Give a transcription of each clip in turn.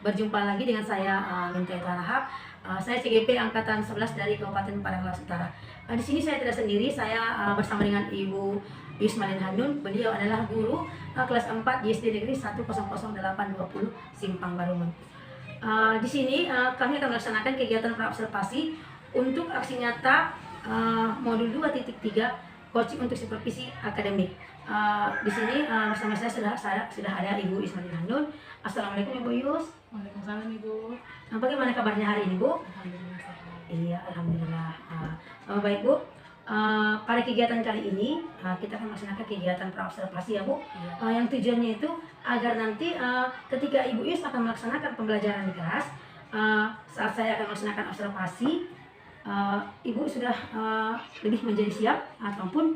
Berjumpa lagi dengan saya Minta Harahap. Saya CGP angkatan 11 dari Kabupaten Padang Utara. Di sini saya tidak sendiri, saya bersama dengan Ibu Yusmalin Hanun. Beliau adalah guru kelas 4 di SD Negeri 100820 Simpang Barumun. Di sini kami akan melaksanakan kegiatan praobservasi untuk aksi nyata modul 2.3 coaching untuk supervisi akademik. Di sini bersama saya sudah ada Ibu Yusmalin Hanun. Assalamualaikum Ibu Yus. Waalaikumsalam Ibu. Bagaimana kabarnya hari ini Bu? Alhamdulillah sehat. Iya, alhamdulillah. Baik Bu. Pada kegiatan kali ini kita akan melaksanakan kegiatan praobservasi ya Bu. Yang tujuannya itu agar nanti ketika Ibu Yus akan melaksanakan pembelajaran di kelas, saat saya akan melaksanakan observasi, Ibu sudah lebih menjadi siap ataupun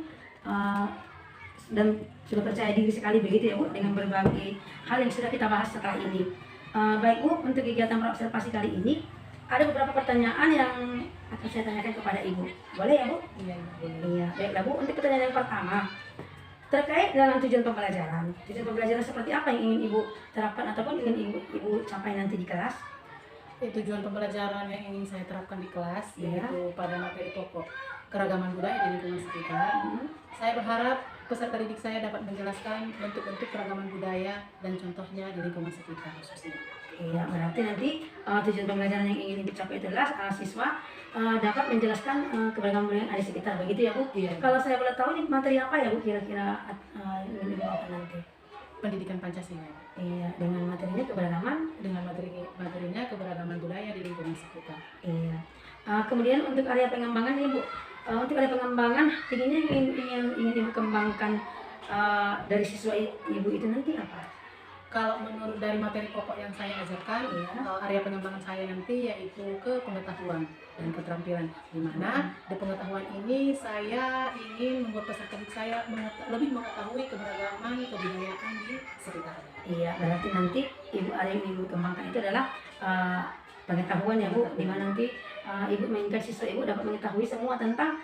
dan sudah percaya diri sekali begitu ya Bu, dengan berbagai hal yang sudah kita bahas setelah ini. Baik Bu, untuk kegiatan praobservasi kali ini ada beberapa pertanyaan yang akan saya tanyakan kepada Ibu. Boleh ya Bu? Iya, boleh. Iya, baiklah Bu. Untuk pertanyaan yang pertama, terkait dengan tujuan pembelajaran. Tujuan pembelajaran seperti apa yang ingin Ibu terapkan ataupun ingin Ibu capai nanti di kelas? Tujuan pembelajaran yang ingin saya terapkan di kelas Iya. yaitu pada materi pokok keragaman budaya di lingkungan sekitar. Saya berharap peserta didik saya dapat menjelaskan bentuk-bentuk keragaman budaya dan contohnya di lingkungan sekitar khususnya. Iya, berarti nanti tujuan pembelajaran yang ingin dicapai adalah siswa dapat menjelaskan keberagaman budaya yang ada di sekitar, begitu ya Bu? Iya. Kalau saya boleh tahu nih materi apa ya Bu kira-kira yang ingin dibawakan nanti? Pendidikan Pancasila Iya, dengan materinya keberagaman. dengan materinya keberagaman budaya di lingkungan sekitar. Iya. Kemudian untuk area pengembangan nih Bu, untuk area pengembangan inginnya ingin Ibu kembangkan dari siswa Ibu itu nanti apa? Kalau menurut dari materi pokok yang saya ajarkan, Iya. area pengembangan saya nanti yaitu ke pengetahuan dan keterampilan. Di mana di pengetahuan ini saya ingin membuat peserta didik saya lebih mengetahui keberagaman kebudayaan di sekitarnya. Iya, berarti nanti area yang Ibu kembangkan itu adalah pengetahuan ya Bu, di mana nanti Ibu menginginkan siswa Ibu dapat mengetahui semua tentang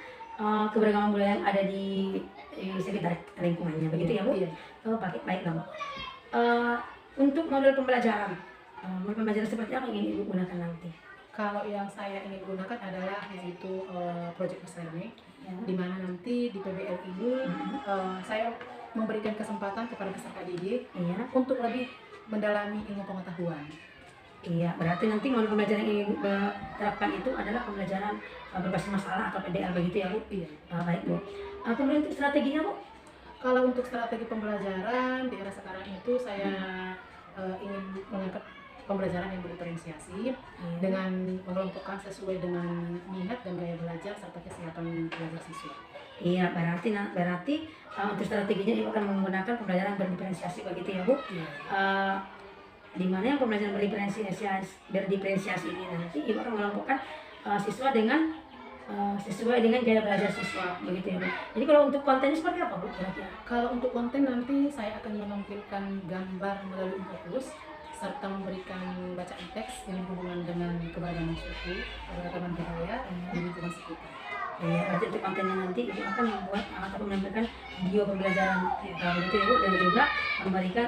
keberagaman budaya yang ada di sekitar lingkungannya, begitu ya Bu? Iya. Baiklah Bu. Untuk modul pembelajaran seperti apa yang ingin Ibu gunakan nanti? Kalau yang saya ingin gunakan adalah yaitu project based learning, di mana nanti di PBL ini saya memberikan kesempatan kepada peserta didik Iya. untuk lebih mendalami ilmu pengetahuan. Iya, berarti nanti modul pembelajaran yang Ibu terapkan itu adalah pembelajaran berbasis masalah atau PDL begitu ya Bu? Iya. Baik Bu. Kemudian untuk strateginya Bu? Kalau untuk strategi pembelajaran di era sekarang itu saya ingin mengangkat pembelajaran yang berdiferensiasi dengan mengelompokkan sesuai dengan minat dan gaya belajar serta kesiapan belajar siswa. Iya, berarti untuk strateginya Ibu akan menggunakan pembelajaran berdiferensiasi begitu ya Bu? Iya. Di mana yang pembelajaran berdiferensiasi ini nanti Ibu akan mengelompokkan siswa dengan sesuai dengan gaya belajar siswa begitu ya Bu. Jadi kalau untuk kontennya seperti apa Bu kira-kira? Kalau untuk konten nanti saya akan menampilkan gambar melalui fokus serta memberikan bacaan teks yang berhubungan dengan keberagaman suku, keberagaman budaya di lingkungan sekitar. Iya, berarti untuk kontennya nanti Ibu akan membuat atau menampilkan video pembelajaran begitu ya Bu, dan juga memberikan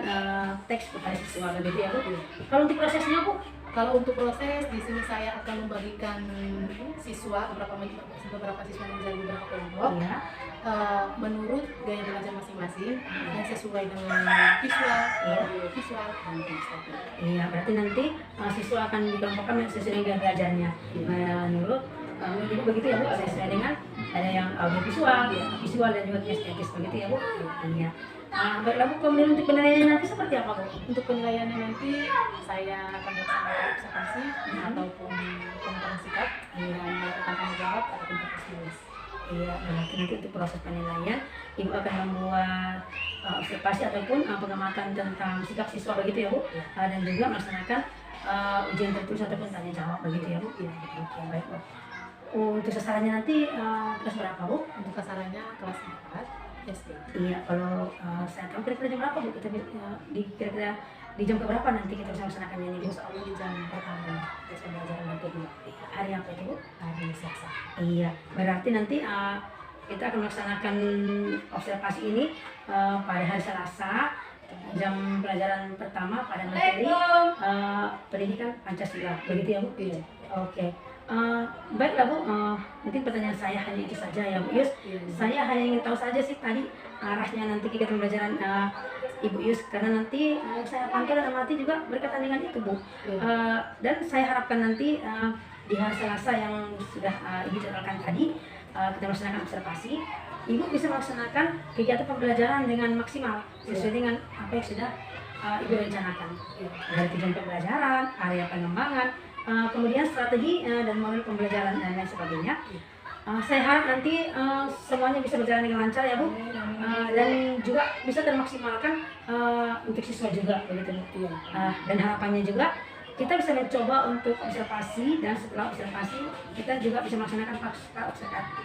teks kepada siswa begitu ya Bu. Kalau untuk prosesnya Bu? Kalau untuk proses di sini saya akan membagikan siswa beberapa siswa menjadi beberapa kelompok Iya. menurut gaya belajar masing-masing yang sesuai dengan visual, audio visual dan kinesthetik. Iya, berarti nanti siswa akan dikelompokkan sesuai dengan gaya belajarnya. Menurut Ibu begitu ya Bu, sesuai dengan ada yang audio visual dan juga kinestetis begitu ya Bu. Iya. Baiklah Bu, kemudian untuk penilaiannya nanti seperti apa Bu? Untuk penilaiannya nanti saya akan melaksanakan observasi ataupun pemutaran sikap dan melakukan tanggung jawab ataupun tugas menulis. Iya, berarti nanti untuk proses penilaian Ibu akan membuat observasi ataupun pengamatan tentang sikap siswa begitu ya Bu, dan juga melaksanakan ujian tertulis ataupun tanya jawab begitu ya Bu. Iya, oke, baik Bu. Untuk sasarannya nanti kelas berapa Bu? Untuk sasarannya kelas 4 SD. Iya, kalau saya tahu kira-kira jam berapa Bu? Kira-kira di jam keberapa nanti kita bisa melaksanakannya ini Bu? Insya Allah di jam pertama tes pembelajaran yang kedua. Hari apa itu Bu? Hari Selasa. Iya, berarti nanti kita akan melaksanakan observasi ini pada hari Selasa Jam pelajaran pertama pada materi pendidikan Pancasila, begitu ya Bu? Iya. Oke. Baiklah Bu, mungkin pertanyaan saya hanya itu saja ya Bu Yus. Iya. Saya hanya ingin tahu saja sih tadi arahnya nanti kegiatan pembelajaran Ibu Yus, karena nanti saya pantau dan amati juga berkaitan dengan itu Bu. Dan saya harapkan nanti di hari Selasa yang sudah Ibu jadwalkan tadi, kita melaksanakan observasi, Ibu bisa melaksanakan kegiatan pembelajaran dengan maksimal sesuai dengan apa yang sudah Ibu rencanakan. Dari tujuan pembelajaran, area pengembangan, kemudian strategi dan model pembelajaran dan lain sebagainya. Saya harap nanti semuanya bisa berjalan dengan lancar ya Bu, dan juga bisa termaksimalkan untuk siswa juga begitu Bu. Dan harapannya juga kita bisa mencoba untuk observasi, dan setelah observasi kita juga bisa melaksanakan pasca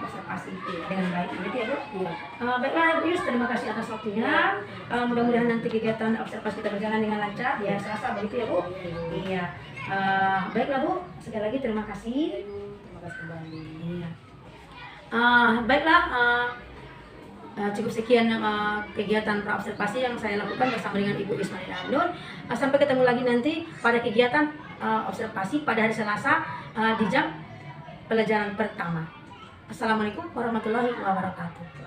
observasi dengan baik begitu ya Bu. Baiklah Bu Yus, terima kasih atas waktunya. Mudah-mudahan nanti kegiatan observasi kita berjalan dengan lancar ya Selasa begitu ya Bu. Iya. Baiklah Bu, sekali lagi terima kasih. Terima kasih kembali. Iya. Baiklah, cukup sekian kegiatan praobservasi yang saya lakukan bersama dengan Ibu Ismaila Abnur. Sampai ketemu lagi nanti pada kegiatan observasi pada hari Selasa di jam pelajaran pertama. Assalamualaikum warahmatullahi wabarakatuh.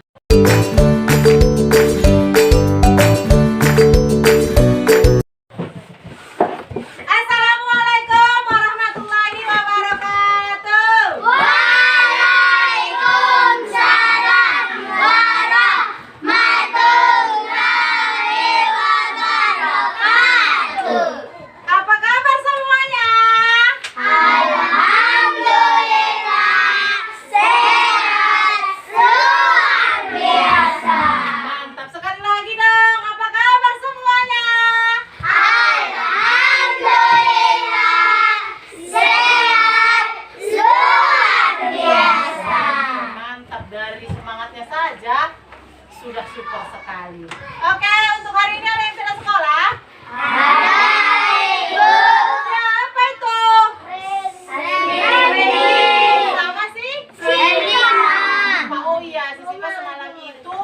Sudah super sekali. Oke, untuk hari ini ada yang tidak sekolah? Siapa itu? Sama sih? Oh iya, Sisipa semalam itu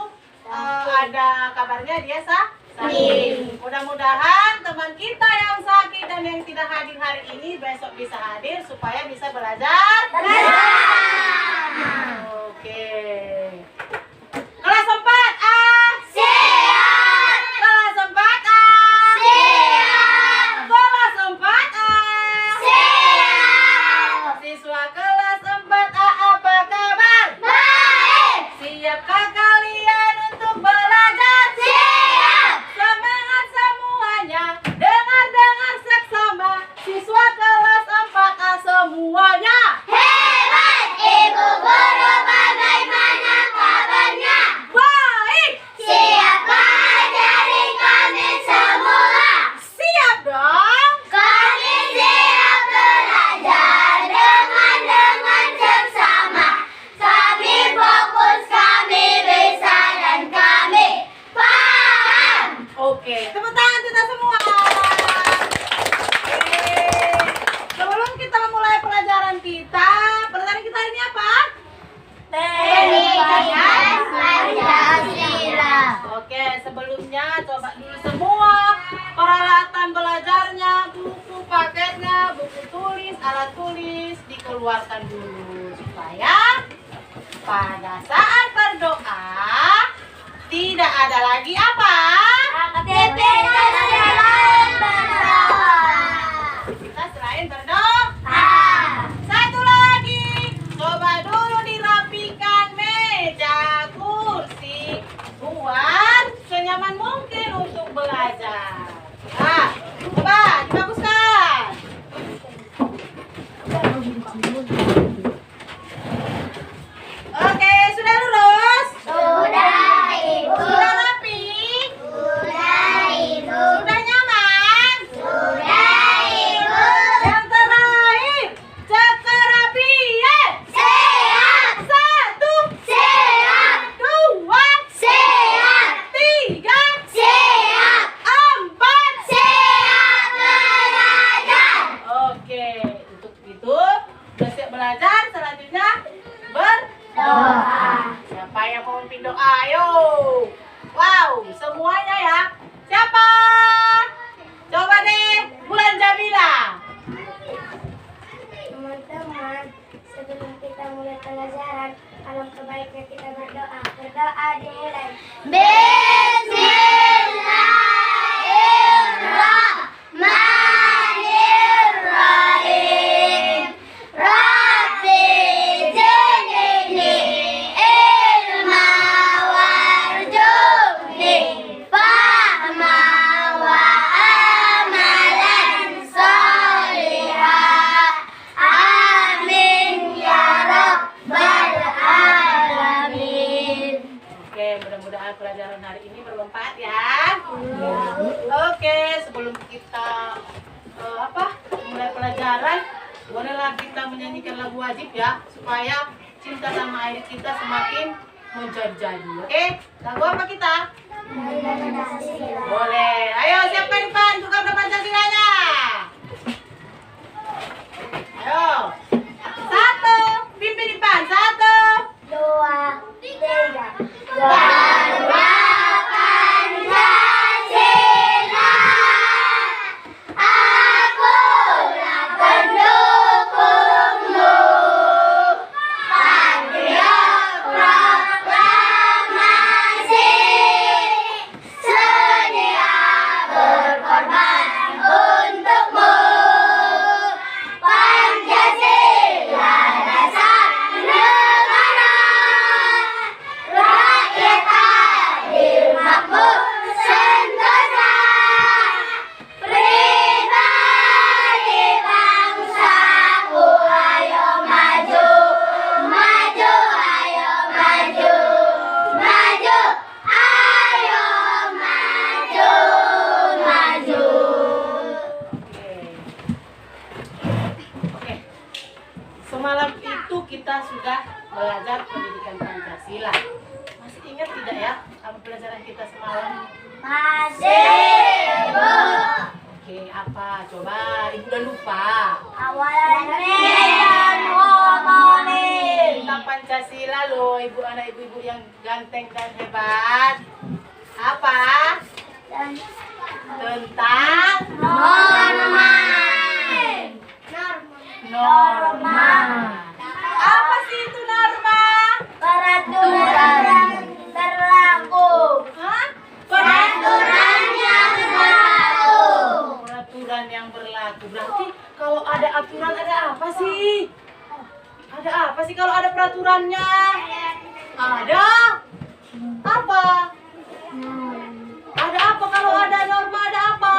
ada kabarnya dia sakit. Mudah-mudahan teman kita yang sakit dan yang tidak hadir hari ini besok bisa hadir supaya bisa belajar. Oke. Kelas 4A. Siap. Kelas 4A. Siap. Kelas 4A. Siap. Siswa kelas 4A apa kabar? Baik. Siapkah kalian untuk belajar? Siap. Semangat semuanya. Dengar-dengar seksama. Siswa kelas 4A semuanya. Hebat. Ibu guru bagaimana kabarnya? Baik. Siap mengajari kami semua? Siap dong. Kami siap belajar dengan seksama. Kami fokus, kami bisa, dan kami paham. Oke, tepuk tangan kita semua. Sebelum kita memulai pelajaran kita hari ini apa? Pendidikan Pancasila. Oke, sebelumnya coba dulu semua peralatan belajarnya, buku paketnya, buku tulis, alat tulis dikeluarkan dulu supaya pada saat berdoa tidak ada lagi apa? Kita selain berdoa. Satu lagi, coba dulu dirapikan meja, kursi, buat senyaman mungkin untuk belajar. Nah, coba dibaguskan. Oke, sudah lurus? Sudah, Ibu. Sudah rapi? Sudah, Ibu. Sudah nyaman? Sudah, Ibu. Yang terakhir, cek kerapian. Siap. 1. Siap. 2. Siap. 3. Siap. 4. Bismillahirrahmanirrahim. Rabbi zidni ilma warzuqni fahma wa amalan sholihan. Amin ya rabbal alamin. Oke, mudah-mudahan pelajaran hari ini bermanfaat ya. Oke, sebelum kita mulai pelajaran, bolehlah kita menyanyikan lagu wajib ya, supaya cinta tanah air kita semakin menjadi-jadi. Oke, lagu apa kita? Boleh. Ayo siapkan depan untuk kata Pancasilanya. Ayo. Satu, pimpin depan. Satu. 2, 3. Dharma Pancasila, akulah pendukungmu. Patriot proklamasi, sedia berkorban untukmu. Pancasila dasar negara, rakyat adil makmur sentosa, pribadi bangsaku ayo maju, maju ayo maju, maju ayo maju, maju. Oke. Semalam itu kita sudah belajar pendidikan Pancasila. Masih ingat tidak ya apa pelajaran kita semalam? Masih, Bu. Oke, apa? Coba Ibu udah lupa. Awalan medan ngomongin. Tentang Pancasila loh, ibu anak ibu-ibu yang ganteng dan hebat. Apa? Tentang norma. Apa sih itu norma? Peraturan yang berlaku. Hah? Peraturan yang berlaku. Peraturan yang berlaku. Berarti kalau ada aturan ada apa sih? Ada apa sih kalau ada peraturannya? Ada apa? Ada apa kalau ada norma, ada apa?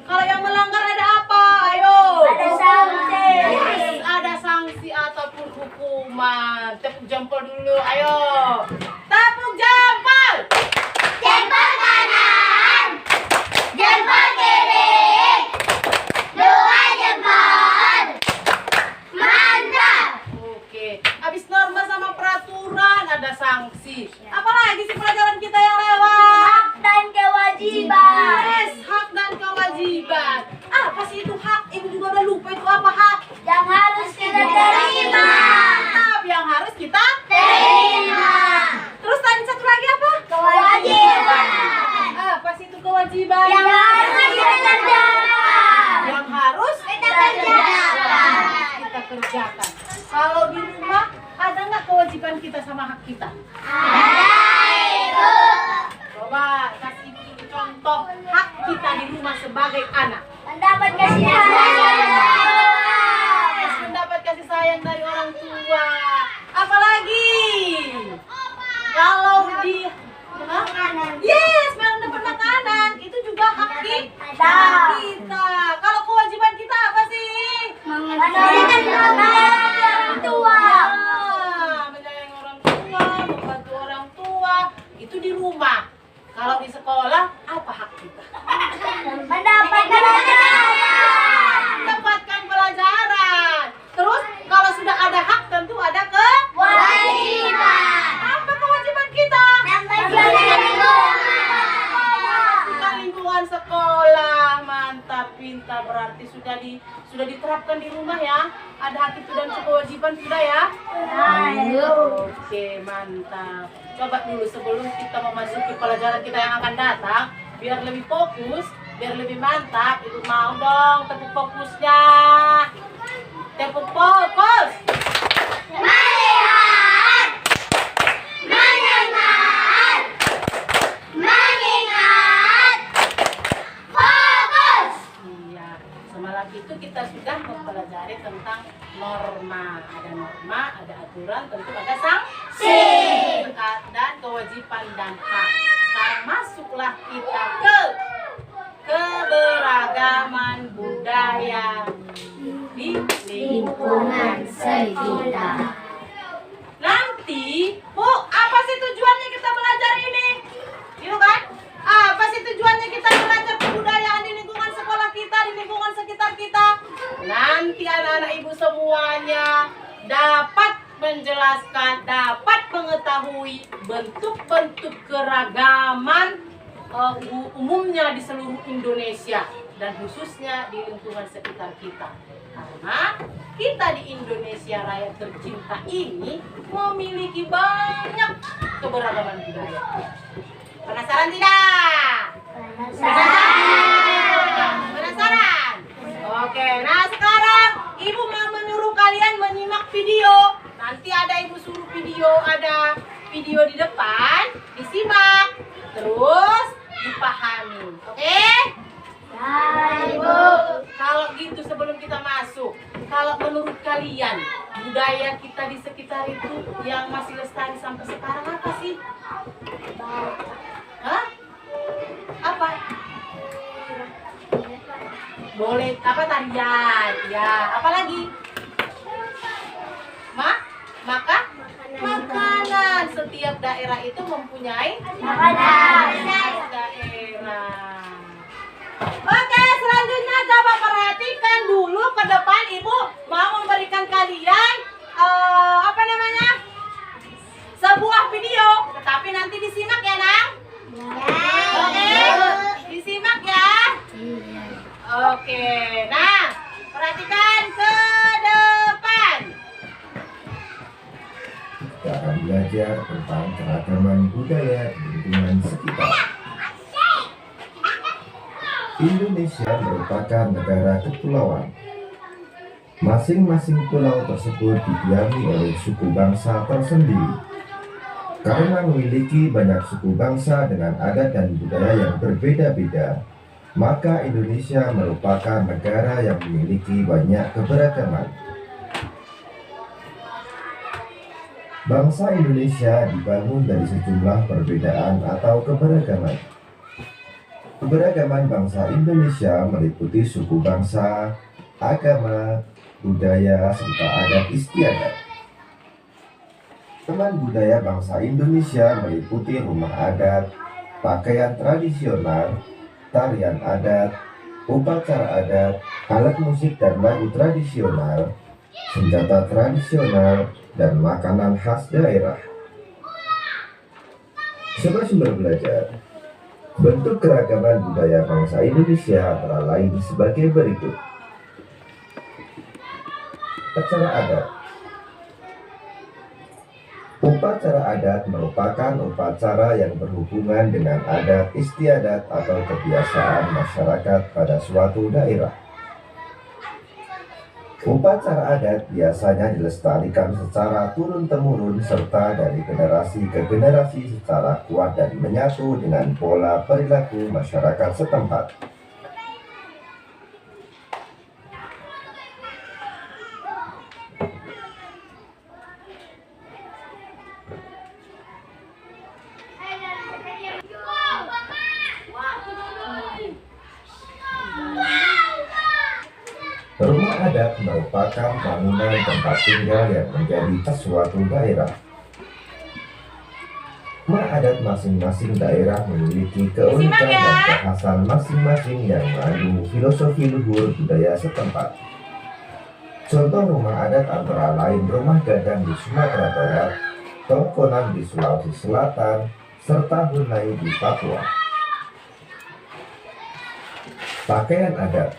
Kalau yang melanggar ada apa? Ayo. Ada sanksi. Yes, ada sanksi ataupun hukuman. Tepuk jempol dulu, ayo. Tepuk jempol. Jempol kanan, jempol kiri, 2 jempol. Mantap. Oke, habis norma sama peraturan ada sanksi. Apalagi sih pelajaran kita yang lewat? Hak dan kewajiban. Yes, hak dan kewajiban. Apa sih itu hak? Ibu juga udah lupa itu apa hak. Yang harus kita terima. Mantap, yang harus kita. Terima. Terus tadi satu lagi apa? Kewajiban. Apa sih itu kewajiban? Yang harus kita kerjakan. Yang harus Kita kerjakan. kita kerjakan. Kalau di rumah ada nggak kewajiban kita sama hak kita? Ada, Ibu. Coba kasih ibu contoh hak kita di rumah sebagai anak. Mendapat kasih sayang. Yes, mendapat kasih sayang dari orang tua. Apalagi kalau di yes, mendapat makanan itu juga hak kita. Kalau kewajiban kita apa sih? Menyayangi orang tua. Menyayangi orang tua, membantu orang tua itu di rumah. Kalau di sekolah apa hak kita? Mendapat pelajaran. Mendapatkan pelajaran. Terus kalau sudah ada hak tentu ada Kewajiban. apa kewajiban kita? Menjaga lingkungan. Membersihkan lingkungan sekolah. Mantap, pintar, berarti sudah diterapkan di rumah ya. Ada hak itu dan kewajiban sudah ya. Oke, mantap. Coba dulu sebelum kita memasuki pelajaran kita yang akan datang, biar lebih fokus, biar lebih mantap, Ibu mau dong tepuk fokusnya. Tepuk fokus. Melihat, mendengar. aturan tentu ada sanksi dan kewajiban dan hak. Sekarang masuklah kita ke keberagaman budaya di lingkungan sekitar. Nanti, Bu, apa sih tujuannya kita belajar ini? Gitu kan? Apa sih tujuannya kita belajar kebudayaan di lingkungan sekolah kita, di lingkungan sekitar kita? Nanti anak-anak ibu semuanya dapat menjelaskan, dapat mengetahui bentuk-bentuk keragaman umumnya di seluruh Indonesia dan khususnya di lingkungan sekitar kita. Karena kita di Indonesia Raya tercinta ini memiliki banyak keberagaman budaya. Penasaran tidak? Penasaran? Oke, nah sekarang Ibu mau menyuruh kalian menyimak video. Nanti ada Ibu suruh video, ada video di depan, disimak, terus dipahami. Oke? Ya, Ibu. Kalau gitu sebelum kita masuk, kalau menurut kalian budaya kita di sekitar itu yang masih lestari sampai sekarang apa sih? Hah? Apa? Boleh apa tarian? Ya, apa lagi? Makanan. Setiap daerah itu mempunyai Makanan. daerah. Oke, selanjutnya coba perhatikan dulu ke depan. Ibu mau memberikan kalian sebuah video, tetapi nanti disimak ya, Nang. Oke, disimak ya. Oke, nah perhatikan ke depan. Kita akan belajar tentang keragaman budaya di lingkungan sekitar. Indonesia merupakan negara kepulauan. Masing-masing pulau tersebut didiami oleh suku bangsa tersendiri. Karena memiliki banyak suku bangsa dengan adat dan budaya yang berbeda-beda, maka Indonesia merupakan negara yang memiliki banyak keberagaman. Bangsa Indonesia dibangun dari sejumlah perbedaan atau keberagaman. Keberagaman bangsa Indonesia meliputi suku bangsa, agama, budaya, serta adat istiadat. Teman budaya bangsa Indonesia meliputi rumah adat, pakaian tradisional, tarian adat, upacara adat, alat musik dan lagu tradisional, senjata tradisional, dan makanan khas daerah. Sumber-sumber belajar. Bentuk keragaman budaya bangsa Indonesia antara lain sebagai berikut. Upacara adat. Upacara adat merupakan upacara yang berhubungan dengan adat istiadat atau kebiasaan masyarakat pada suatu daerah. Upacara adat biasanya dilestarikan secara turun-temurun serta dari generasi ke generasi secara kuat dan menyatu dengan pola perilaku masyarakat setempat. Rumah adat merupakan bangunan tempat tinggal yang menjadi suatu daerah. Rumah adat masing-masing daerah memiliki keunikan dan kekhasan masing-masing yang mengandung filosofi luhur budaya setempat. Contoh rumah adat antara lain Rumah Gadang di Sumatera Barat, Tongkonan di Sulawesi Selatan, serta Hunai di Papua. Pakaian adat.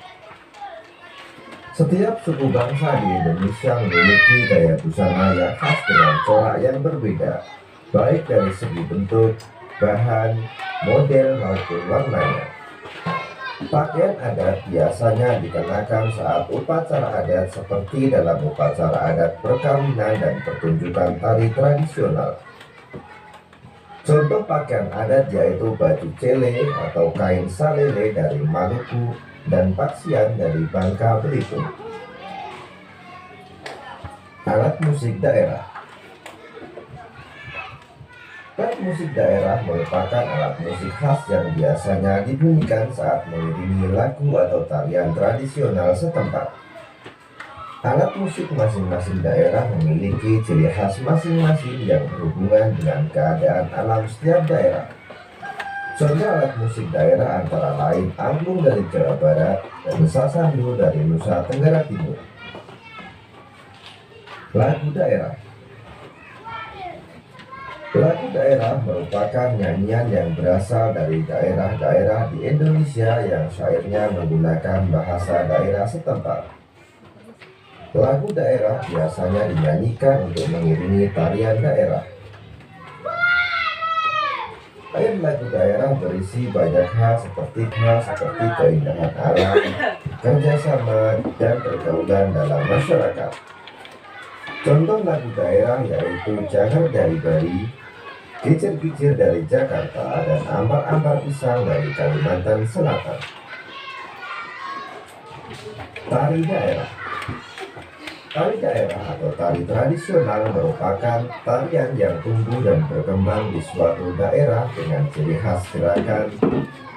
Setiap suku bangsa di Indonesia memiliki gaya busana yang khas dengan corak yang berbeda, baik dari segi bentuk, bahan, model maupun warnanya. Pakaian adat biasanya dikenakan saat upacara adat seperti dalam upacara adat perkawinan dan pertunjukan tari tradisional. Contoh pakaian adat yaitu baju cele atau kain salele dari Maluku dan paksian dari Bangka Belitung. Alat musik daerah. Alat musik daerah merupakan alat musik khas yang biasanya dibunyikan saat mengiringi lagu atau tarian tradisional setempat. Alat musik masing-masing daerah memiliki ciri khas masing-masing yang berhubungan dengan keadaan alam setiap daerah. Contoh alat musik daerah antara lain angklung dari Jawa Barat dan sasandu dari Nusa Tenggara Timur. Lagu daerah. Lagu daerah merupakan nyanyian yang berasal dari daerah-daerah di Indonesia yang syairnya menggunakan bahasa daerah setempat. Lagu daerah biasanya dinyanyikan untuk mengiringi tarian daerah. Lain lagu daerah berisi banyak hal seperti keindahan alam, kerjasama, dan pergaulan dalam masyarakat. Contoh lagu daerah yaitu Jangan Dari Bali, Kicir-Kicir dari Jakarta, dan Ambar-Ambar Pisang dari Kalimantan Selatan. Tari daerah. Tari daerah atau tari tradisional merupakan tarian yang tumbuh dan berkembang di suatu daerah dengan ciri khas gerakan,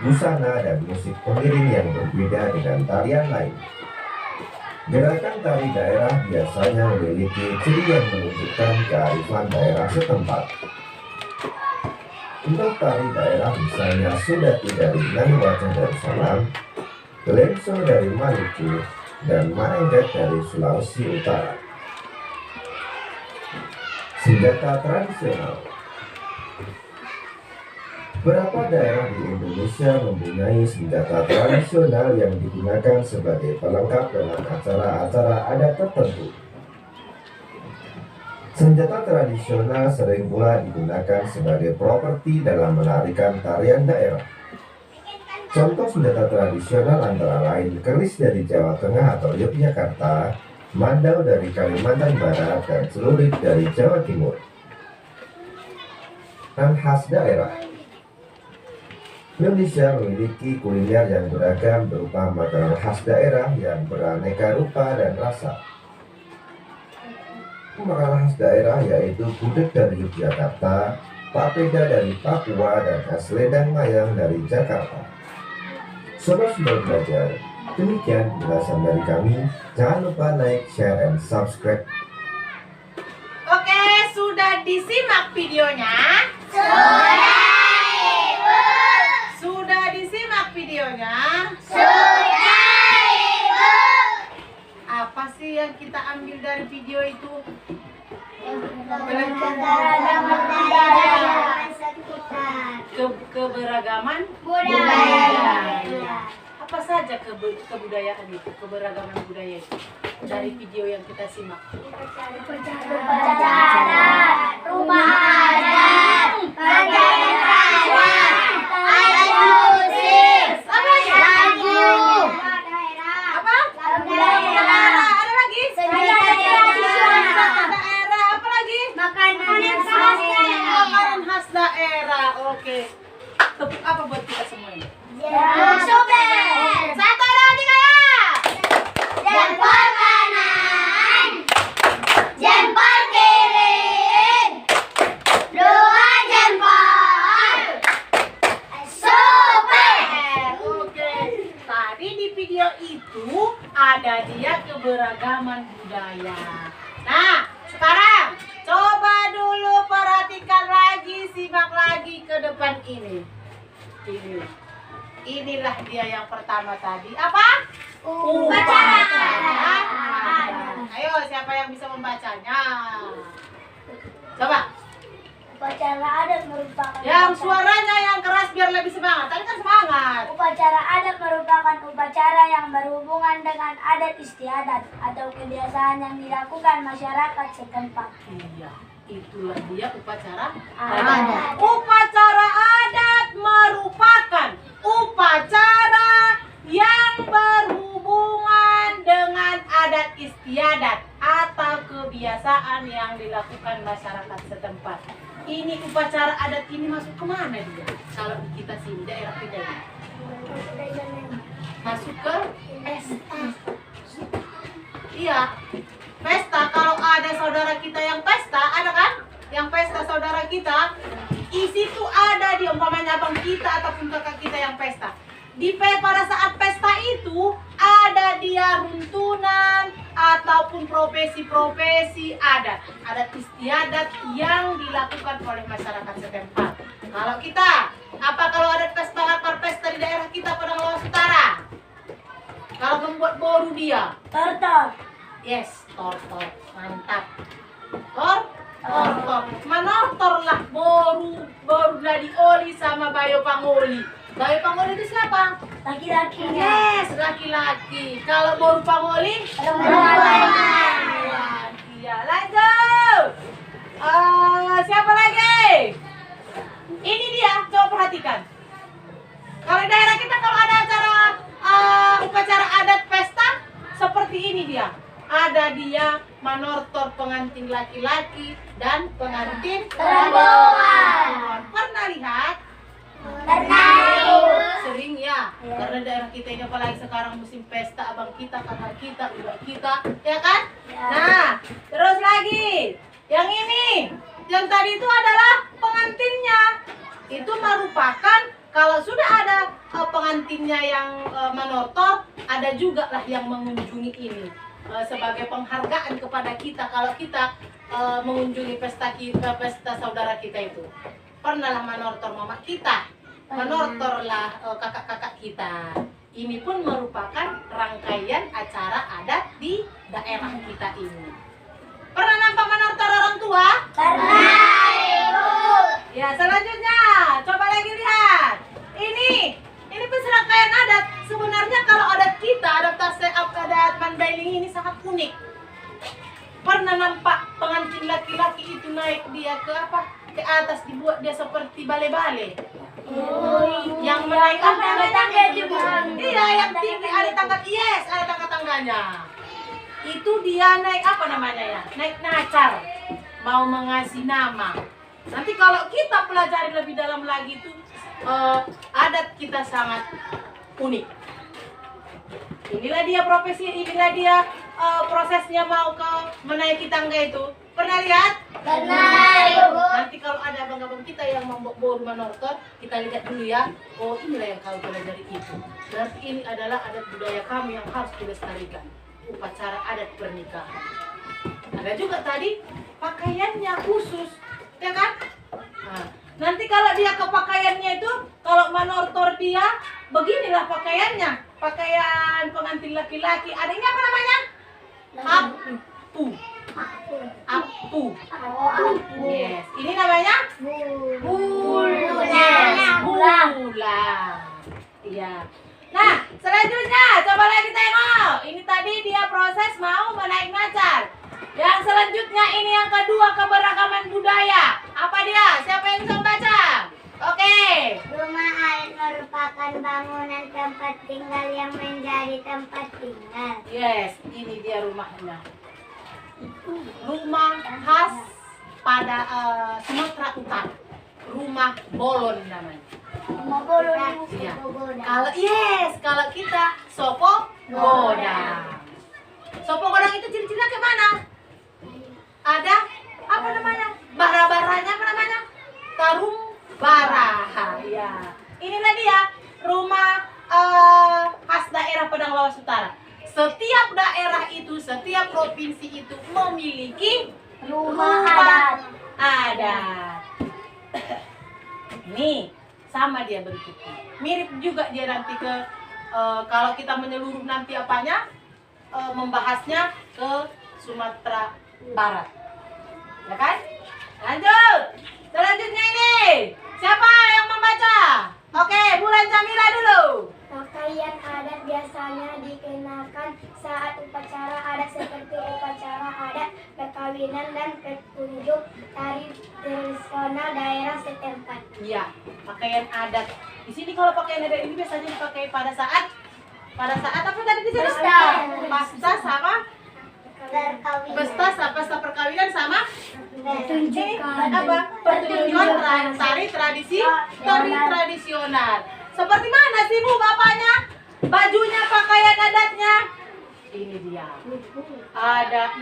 busana, dan musik pengiring yang berbeda dengan tarian lain. Gerakan tari daerah biasanya memiliki ciri yang menunjukkan kearifan daerah setempat. Untuk tari daerah misalnya Sudati dari Naniwaca Darussalam, Lenso dari Maluku, dan Maengket dari Sulawesi Utara. Senjata tradisional. Beberapa daerah di Indonesia mempunyai senjata tradisional yang digunakan sebagai pelengkap dalam acara-acara adat tertentu. Senjata tradisional sering pula digunakan sebagai properti dalam menarikan tarian daerah. Contoh senjata tradisional antara lain keris dari Jawa Tengah atau Yogyakarta, mandau dari Kalimantan Barat, dan celurit dari Jawa Timur. Dan khas daerah. Indonesia memiliki kuliner yang beragam berupa makanan khas daerah yang beraneka rupa dan rasa. Makanan khas daerah yaitu gudeg dari Yogyakarta, papeda dari Papua, dan es ledang mayang dari Jakarta. Sobat Sumber Belajar, demikian penjelasan dari kami. Jangan lupa like, share, and subscribe. Oke, sudah disimak videonya? Sudah disimak videonya? Apa sih yang kita ambil dari video itu? Keberagaman budaya. Apa saja kebudayaan itu, keberagaman budaya itu dari video yang kita simak? Upacara, rumah adat, pakaian adat, alat musik, lagu, Apa? lagu daerah, Ada lagi? senjata tradisional, Daerah, apa lagi? makanan khas daerah. Makanan khas daerah. Oke. Tepuk apa buat kita semua ini? Sobat, Satu dua tiga ya. jempol kanan, jempol kiri, dua jempol, super. Oke. Tadi di video itu ada dia keberagaman budaya. Nah, sekarang coba dulu perhatikan lagi, simak lagi ke depan ini. Inilah dia yang pertama tadi. Apa? Upacara. Ayo, siapa yang bisa membacanya? Coba. Upacara adat merupakan Yang suaranya yang keras biar lebih semangat. Tadi kan semangat. Upacara adat merupakan upacara yang berhubungan dengan adat istiadat atau kebiasaan yang dilakukan masyarakat setempat. Iya, itulah dia upacara Adat. Upacara adat merupakan upacara yang berhubungan dengan adat istiadat atau kebiasaan yang dilakukan masyarakat setempat. Ini upacara adat ini masuk kemana dia? Kalau di kita sini daerah kita ini masuk ke pesta. Iya, pesta. Kalau ada saudara kita yang pesta, ada kan? Yang pesta saudara kita, Isi itu ada di umpamanya abang kita ataupun kakak kita yang pesta. Pada saat pesta itu ada dia runtunan ataupun profesi-profesi adat istiadat yang dilakukan oleh masyarakat setempat. Kalau kita, kalau ada pesta di daerah kita Padang Lawas Utara? Kalau membuat boru dia, Tortor. yes, tortor, mantap. Tortor, manortor lah boru dari oli sama bayo pangoli. Bayo pangoli itu siapa? Laki-lakinya. Yes, laki-laki. Kalau boru pangoli, Perempuan. iya, lanjut. Siapa lagi? Ini dia, coba perhatikan. Kalau di daerah kita kalau ada acara upacara adat pesta seperti ini dia. Ada dia manortor pengantin laki-laki dan pengantin Perempuan. Pernah lihat? Pernah. Sering ya. Karena daerah kita ini apalagi sekarang musim pesta, abang kita, kakak kita, udah kita, ya kan? Ya. Nah, terus lagi. Yang ini, yang tadi itu adalah pengantinnya. Itu merupakan kalau sudah ada pengantinnya yang manortor, ada juga lah yang mengunjungi ini sebagai penghargaan kepada kita kalau kita mengunjungi pesta kita, pesta saudara kita itu. Pernah lah manortor mama kita, manortor lah kakak-kakak kita. Ini pun merupakan rangkaian acara adat di daerah kita ini. Pernah nampak manortor orang tua? Pernah, Ibu. Ya, selanjutnya coba lagi lihat. Ini serangkaian adat. Sebenarnya kalau adat kita, adat Mandailing ini sangat unik. Pernah nampak pengantin laki-laki itu naik dia ke atas, dibuat dia seperti bale-bale. Yang menaik tangga juga. Iya, yang tinggi ada tangga. Yes, ada tangga-tangganya. Itu dia naik apa namanya ya? Naik nacar. Mau mengasih nama. Nanti kalau kita pelajari lebih dalam lagi itu adat kita sangat unik. Inilah dia prosesnya mau ke menaiki tangga itu. Pernah lihat? Pernah, Ibu. Nanti kalau ada abang-abang kita yang membawa boru manortor, kita lihat dulu ya. Oh, inilah yang kau pelajari itu. Berarti ini adalah adat budaya kami yang harus dilestarikan. Upacara adat pernikahan. Ada juga tadi pakaiannya khusus, ya kan? Nah, nanti kalau dia ke pakaiannya itu, kalau manortor dia, beginilah pakaiannya. Pakaian pengantin laki-laki. Adanya apa namanya? Apu. Yes. Ini namanya? Bulu. Yes. Bulang. Iya. Nah, selanjutnya coba lagi tengok. Ini tadi dia proses mau menaik nacar. Yang selanjutnya ini yang kedua, keberagaman budaya. Apa dia? Siapa yang bisa membaca? Oke. Rumah adat merupakan bangunan tempat tinggal yang menjadi tempat tinggal. Yes, ini dia rumahnya. Rumah khas pada Sumatera Utara. Rumah bolon namanya. Rumah bolu Iya. Kalau kita sopo godang. Sopo godang itu ciri-cirinya kayak mana? Ada apa namanya? Bara-baranya apa namanya? Tarung baraha. Ya. Inilah dia rumah khas daerah Padang Lawas Utara. Setiap daerah itu, setiap provinsi itu memiliki rumah adat. Ini sama dia bentuknya. Mirip juga dia nanti ke kalau kita menyeluruh nanti apanya membahasnya ke Sumatera Barat. Ya kan? Lanjut. Selanjutnya ini. Siapa yang membaca? Oke, Bulan Jamila dulu. Pakaian adat biasanya dikenakan saat upacara adat seperti upacara adat, perkawinan, dan petunjuk tari tradisional daerah setempat. Iya, pakaian adat. Di sini kalau pakaian adat ini biasanya dipakai pada saat apa tadi di sini? Pesta sama pesta perkawinan sama apa? Pertunjukan tari tradisional. Seperti mana sih Bu bapaknya? Bajunya, pakaian adatnya? Ini dia. Ada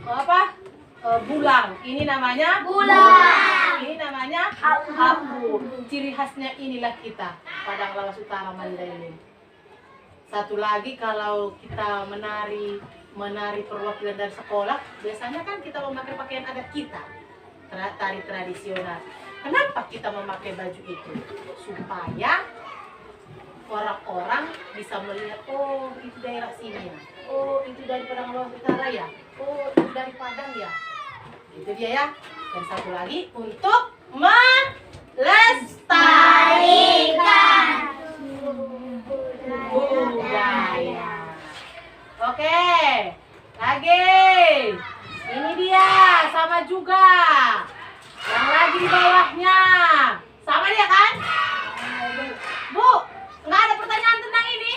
apa? bulang. Ini namanya Bulang. Ini namanya Apu. apu. Ciri khasnya inilah kita, Padang Lawas Utara Mandailing. Satu lagi, kalau kita menari perwakilan dari sekolah, biasanya kan kita memakai pakaian adat kita, tari tradisional. Kenapa kita memakai baju itu? Supaya orang-orang bisa melihat, oh itu daerah sini ya, oh itu dari Padang Lawas Utara ya, oh itu dari Padang ya. Itu dia ya. Dan satu lagi, untuk melestarikan budaya. Oke, lagi. Ini dia, sama juga. Yang lagi di bawahnya. Sama dia kan? Bu, nggak ada pertanyaan tentang ini?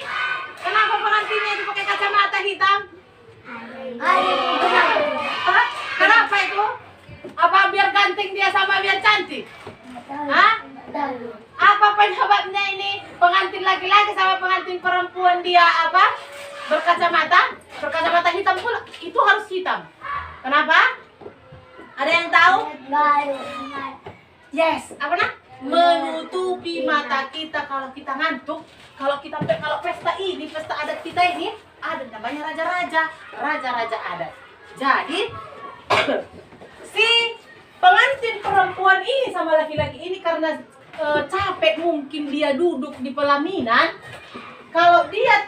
Kenapa pengantinnya itu pakai kacamata hitam? Hah? Kenapa itu? Apa biar ganteng dia sama biar cantik? Hah? Apa penyebabnya ini? Pengantin laki-laki sama pengantin perempuan dia apa? Berkacamata hitam pula. Itu harus hitam. Kenapa? Ada yang tahu? Yes, apa nah? Menutupi mata kita kalau kita ngantuk. Kalau pesta adat kita ini ada namanya raja-raja adat. Jadi si pengantin perempuan ini sama laki-laki ini karena capek mungkin dia duduk di pelaminan, kalau dia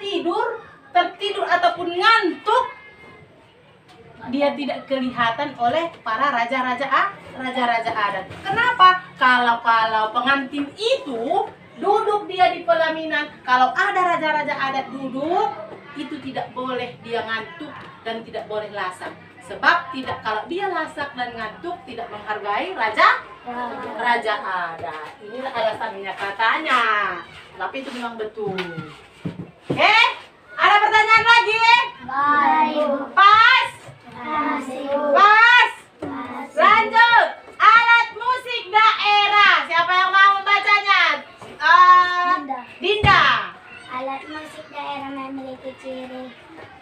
tertidur ataupun ngantuk, dia tidak kelihatan oleh para raja-raja adat. Kenapa? Kalau pengantin itu duduk dia di pelaminan, kalau ada raja-raja adat duduk, itu tidak boleh dia ngantuk dan tidak boleh lasak. Sebab kalau dia lasak dan ngantuk tidak menghargai raja adat. Inilah alasannya katanya. Tapi itu memang betul. Oke? Ada pertanyaan lagi? Pas. Lanjut. Alat musik daerah. Siapa yang mau membacanya? Dinda. Alat musik daerah memiliki ciri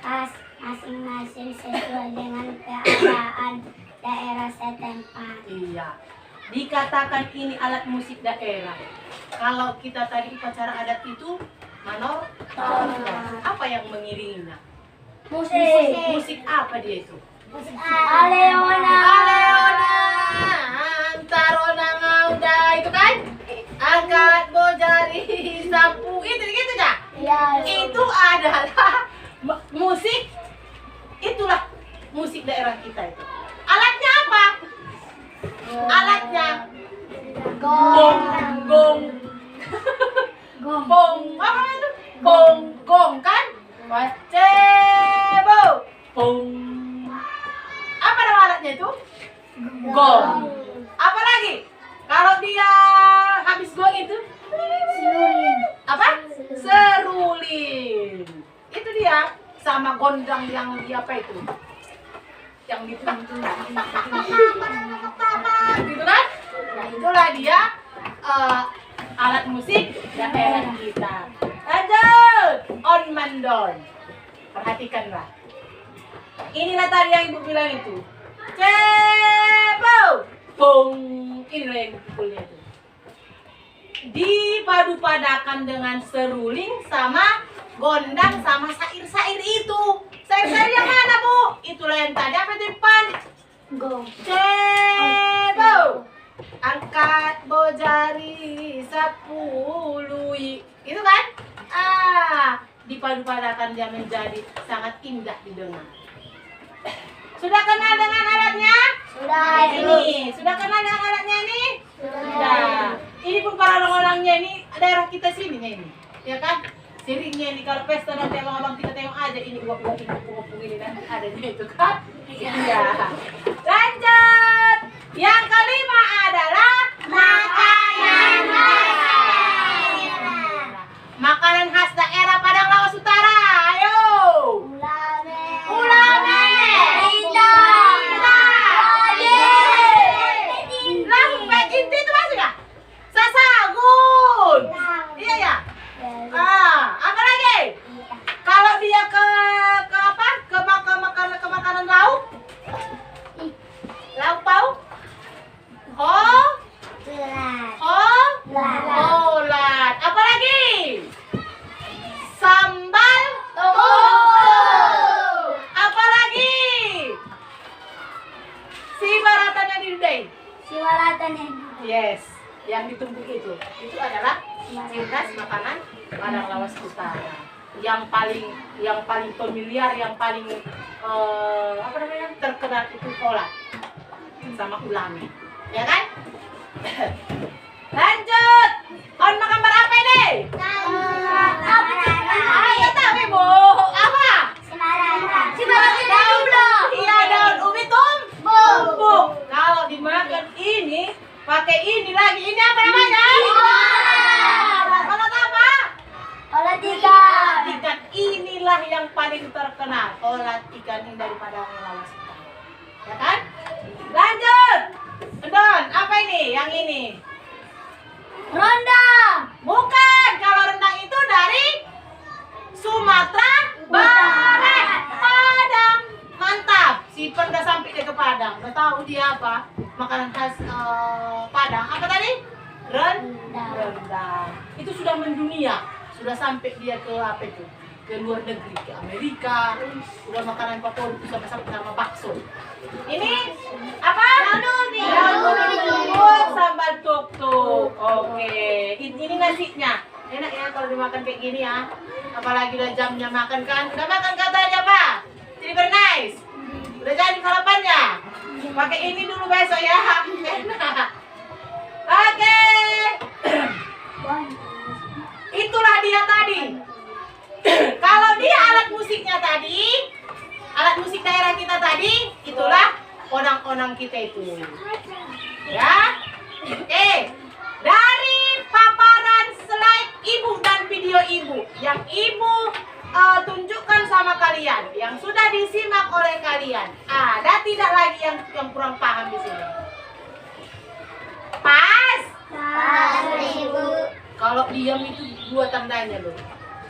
khas masing-masing sesuai dengan keadaan daerah setempat. Iya. Dikatakan ini alat musik daerah. Kalau kita tadi upacara adat itu manor, apa yang mengiringinya? Musik apa dia itu? Aleona. Tarona ngauda itu kan? Angkat bojari sapu itu gitu dah. Ya, Itu adalah musik. Itulah musik daerah kita itu. Alatnya apa? Alatnya gong. Bong, apa itu? Gong kan? Cebo. Bong. Apa nama alatnya itu? Gong. Apa lagi? Kalau dia habis gong itu? Apa? Serulin. Itu dia. Sama gondang yang di apa itu? Yang di gitu kan? Nah, itulah dia alat musik daerah kita. Lanjut, on mandor. Perhatikanlah. Inilah tadi yang ibu bilang itu. Cebo, bong. Inilah yang dipukulnya itu. Dipadu-padakan dengan seruling sama gondang sama sair-sair itu. Sair-sair yang mana, Bu? Itulah yang tadi apa itu, Pan? Cebo. Angkat bojari sapului. Itu kan? Dipadu-padakan dia menjadi sangat indah didengar. Sudah kenal dengan alatnya? Sudah. Ini. Sudah kenal dengan alatnya ini? Sudah. Ini pun para orang-orangnya ini daerah kita sininya ini. Ya kan? Siringnya ini kalau pesta nanti abang-abang kita tengok aja ini uap-uap ini pupuk ini nanti adanya itu kan? Iya. Lanjut. Yang kelima adalah makanan khas daerah. Makanan khas daerah Padang Lawas Utara. Ayo. Ulame. Lampet inti itu masuk ya? Sasagun. Iya ya. Apa lagi? Kalau dia ke makanan lauk? Day? Siwaratan Yes, yang ditunggu itu adalah ciri khas makanan Padang Lawas Utara. Yang paling familiar, yang paling terkenal itu kolak sama ulami, ya kan? Lanjut, on makan berapa ini? Ayo tahu ibu, apa? Iya, daun ubi tumbuk. Kalau dimakan ini, pakai ini lagi. Ini apa namanya? Kolak apa? Kolak ikan. Ikan inilah yang paling terkenal. Kolak ikan ini dari Padang Lawas Utara. Ya kan? Lanjut. Don, apa ini? Yang ini? Rendang. Bukan. Kalau rendang itu dari Sumatera Barat. Padang. Mantap. Simpen udah sampai dia ke Padang. Udah tahu dia apa? Makanan khas Padang. Apa tadi? Rendang. Itu sudah mendunia. Sudah sampai dia ke apa itu? Ke luar negeri, ke Amerika. Udah makanan favorit itu sampai nama bakso. Ini apa? Daun ubi tumbuk sambal tuk-tuk. Oke. Ini nasinya. Enak ya kalau dimakan kayak gini ya. Apalagi udah jamnya makan kan. Udah makan katanya Pak. Jadi very nice. Udah jadi sarapannya. Pakai ini dulu besok ya. Enak. Oke. Itulah dia tadi. Kalau dia alat musiknya tadi, alat musik daerah kita tadi, itulah onang-onang kita itu. Ya. Oke. Dari paparan slide ibu dan video ibu yang ibu tunjukkan sama kalian, yang sudah disimak oleh kalian, ada tidak lagi yang kurang paham di sini? Pas. Kalau diam itu dua tandanya loh.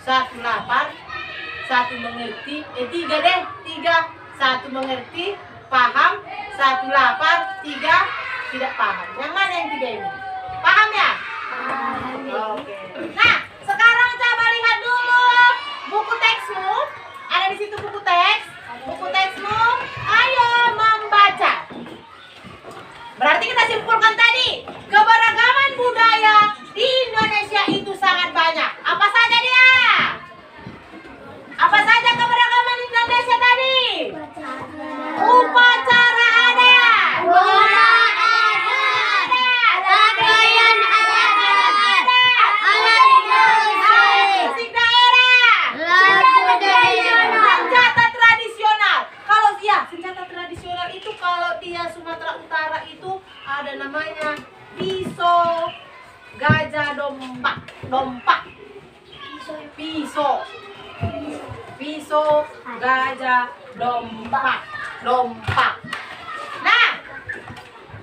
Satu lapar, satu mengerti. Tiga deh, tiga. Satu mengerti, paham. Satu lapar, tiga tidak paham. Yang mana yang tiga ini? Paham ya? Oke. Nah, sekarang coba lihat dulu buku teksmu. Ada di situ buku teks. Buku teksmu. Ayo membaca. Berarti kita simpulkan tadi, keberagaman budaya di Indonesia itu sangat banyak. Apa saja dia? Apa saja keberagaman Indonesia tadi? Upacara ada. Bola ada. Pakaian ada. Alat musik daerah. Lagu tradisional. Senjata tradisional. Kalau dia senjata tradisional itu kalau dia Sumatera Utara itu ada namanya pisau, gajah dompak, pisau, gajah, dompak. Nah,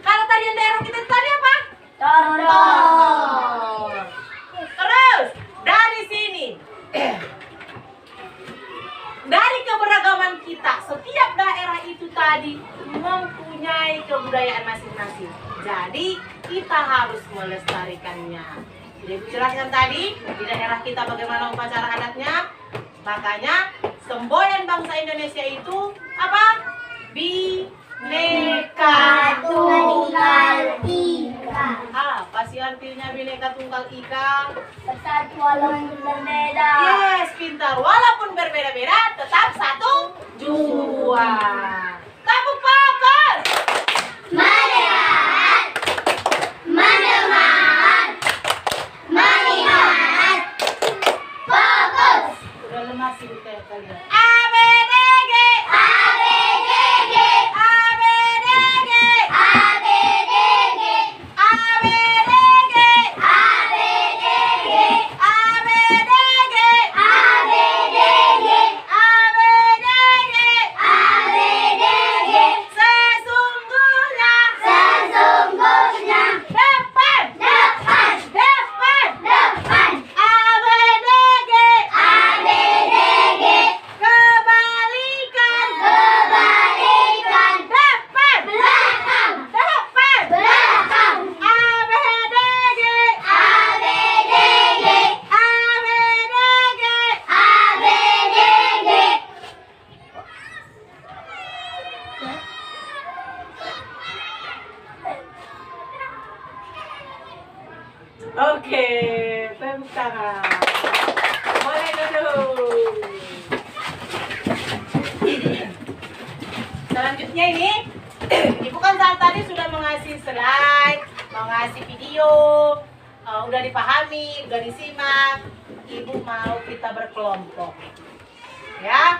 kalau tarian daerah kita tadi apa? Tortor. Terus dari sini, dari keberagaman kita, setiap daerah itu tadi mempunyai kebudayaan masing-masing. Jadi kita harus melestarikannya. Jadi jelaskan tadi di daerah kita bagaimana upacara adatnya. Makanya semboyan bangsa Indonesia itu apa? Bineka Tunggal Ika. Apa sih artinya Bineka Tunggal Ika? Bersatu walaupun berbeda. Yes, pintar. Walaupun berbeda-beda, tetap satu jua. Tepuk tangan. Melihat, mendengar, melihat, fokus. Udah lemah sih kalian. ABDG, ABDG, ABDG, ABDG, ABDG, ABDG, ABDG, ABDG, ABDG, ABDG, Oke, tepuk tangan. Boleh duduk. Selanjutnya ini bukan saat tadi sudah mengasih slide, mengasih video, udah dipahami, udah disimak. Ibu mau kita berkelompok, ya.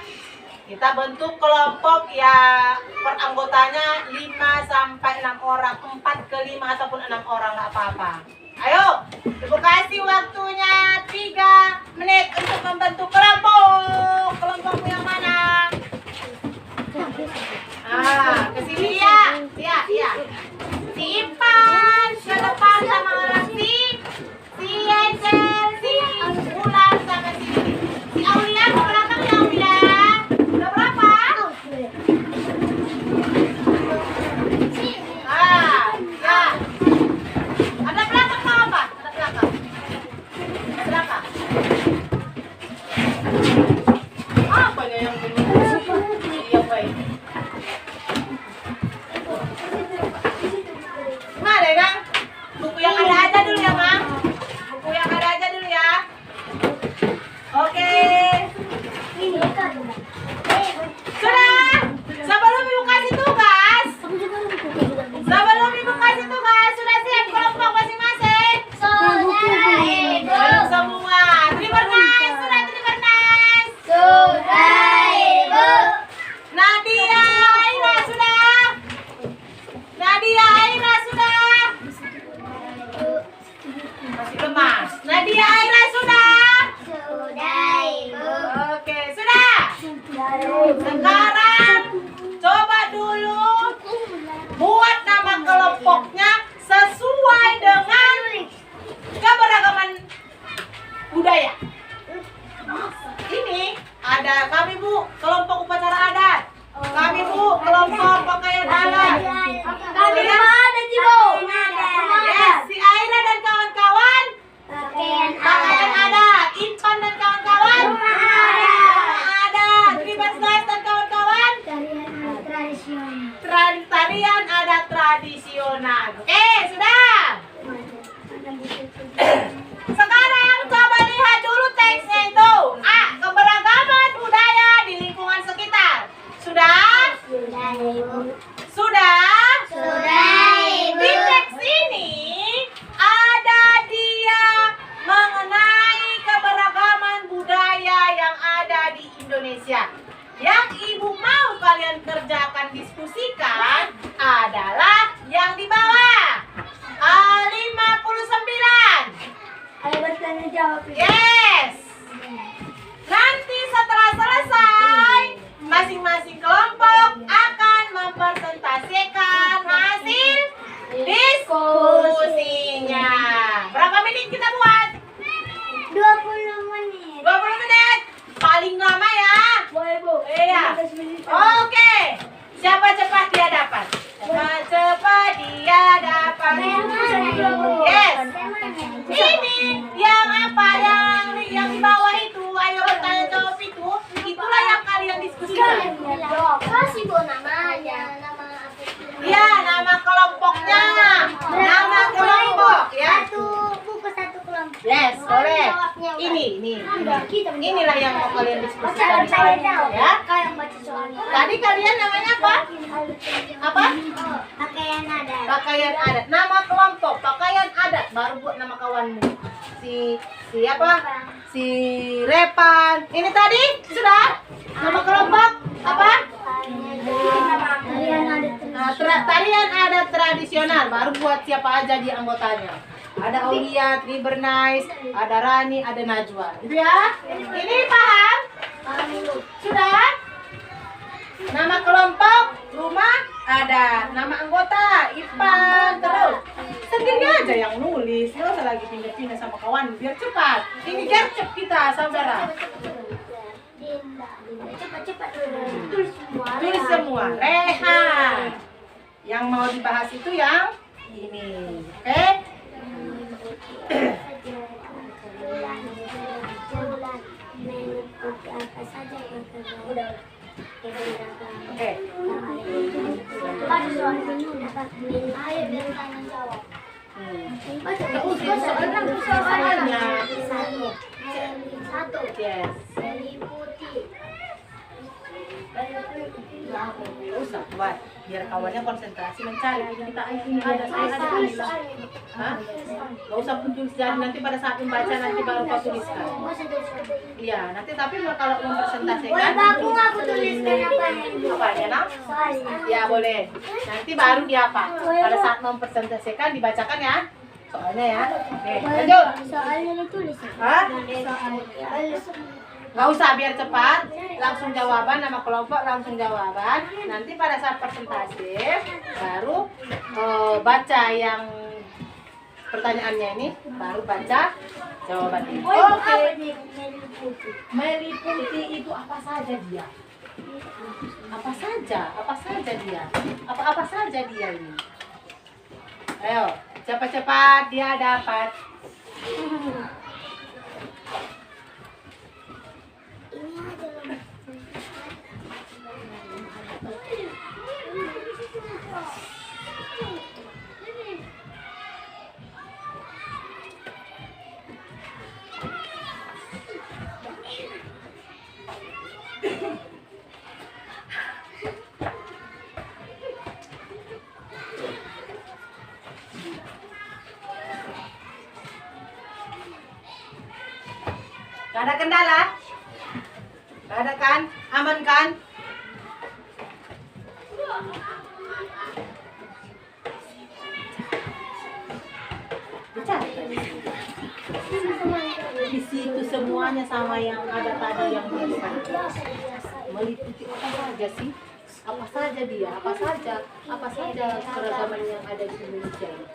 Kita bentuk kelompok ya, per anggotanya 5 sampai 6 orang, 4 ke 5 ataupun 6 orang nggak apa-apa. Ayo, ibu kasih waktunya 3 menit untuk membentuk kelompok. Kelompokmu yang mana? Kesini ya, ya. Si Ipan ke depan sama si Ethel, si Ulan sama si Aulia ke belakang ya Aulia. Udah berapa? Ya. Ada belakang mau apa? Ada belakang. Belakang. Apanya yang belum? Iya baik. Mana ya, Kang? Buku yang ada aja dulu ya, Kang. Buku yang ada aja dulu ya. Oke. Sudah. Sebelum ibu kasih tugas. Sudah siap kelompok masing-masing? Sudah, Ibu. Belum semua. Sudah Sudah, Ibu. Nadia, Aira sudah. Masih lemas. Nadia, Aira sudah. Sudah, Ibu. Oke, sudah. Sekarang coba dulu buat nama kelompoknya sesuai dengan keberagaman budaya. Ini ada kami Bu, kelompok upacara adat. Kami Bu, kelompok pakaian adat. Kami ada Ibu. Yes, si Aira dan kawan-kawan pakaian adat. Inpan dan kawan-kawan adat. Ribas Nice dan kawan-kawan tarian adat tradisional. Oke, sudah. Sekarang coba lihat dulu teksnya itu. Keberagaman budaya di lingkungan sekitar. Sudah? Sudah? Di teks ini ada dia mengenai keberagaman budaya yang ada di Indonesia. Yang ibu mau kalian kerjakan diskusikan adalah yang di bawah 59. Ayo bertanya jawab. Yes. Nanti setelah selesai, masing-masing kelompok akan mempresentasikan hasil diskusinya. Berapa menit kita buat? 20 menit. 20 menit. Paling lama ya. Boleh, Bu. Iya. Oke. Siapa cepat dia dapat? Siapa cepat dia dapat? Yes. Ini yang apa yang di bawah itu? Ayo bertanya jawab itu. Itulah yang kalian diskusikan. Kasih Bu namanya. Nama apa? Ya, nama kelompoknya. Nama kelompok ya. Satu kelompok. Yes, boleh. Ini. Inilah yang mau kalian diskusikan di sana, ya. Yang baca soalnya. Tadi kalian namanya apa? Apa? Pakaian adat. Pakaian adat. Nama kelompok pakaian adat. Baru buat nama kawanmu. Si apa? Si Repan. Ini tadi sudah? Nama kelompok apa? Tarian adat tradisional. Baru buat siapa aja di anggotanya. Ada Aulia, Tribernice, ada Rani, ada Najwa. Itu ya? Ini paham? Sudah? Nama kelompok, rumah, ada. Nama anggota, Ipan, terus. Sendiri aja yang nulis. Nggak usah lagi pindah-pindah sama kawan. Biar cepat. Ini gercep kita, saudara. Cepat-cepat. Tulis semua. Rehan. Yang mau dibahas itu yang ini. Oke? Ayo bertanya jawab. Terusin soalnya. Satu. Yes. Meliputi. Nggak usah, buat biar kawannya konsentrasi mencari. Kita ini ada, saya ada. Hah? Nggak usah pun tulis, jadi nanti pada saat membaca nanti baru kau tuliskan. Iya, nanti tapi kalau mempresentasikan. Aku tuliskan apa yang Apa ya, Nak? soalnya. Ya boleh. Nanti baru dia apa? Pada saat mempresentasikan dibacakan ya. Soalnya ya. Oke, lanjut. Soalnya ditulis. Hah? Soalnya. Nggak usah, biar cepat. Langsung jawaban, nama kelompok langsung jawaban. Nanti pada saat presentasi baru baca yang pertanyaannya ini, baru baca jawabannya. Oke. Meliputi itu apa saja dia? Apa saja dia? Apa saja dia ini? Ayo, cepat-cepat dia dapat. Gak ada kendala? Gak ada kan? Aman kan? Baca. Di situ semuanya sama yang ada tadi yang meliputi. Meliputi apa saja sih? Apa saja dia? Apa saja keragaman yang ada di Indonesia ini?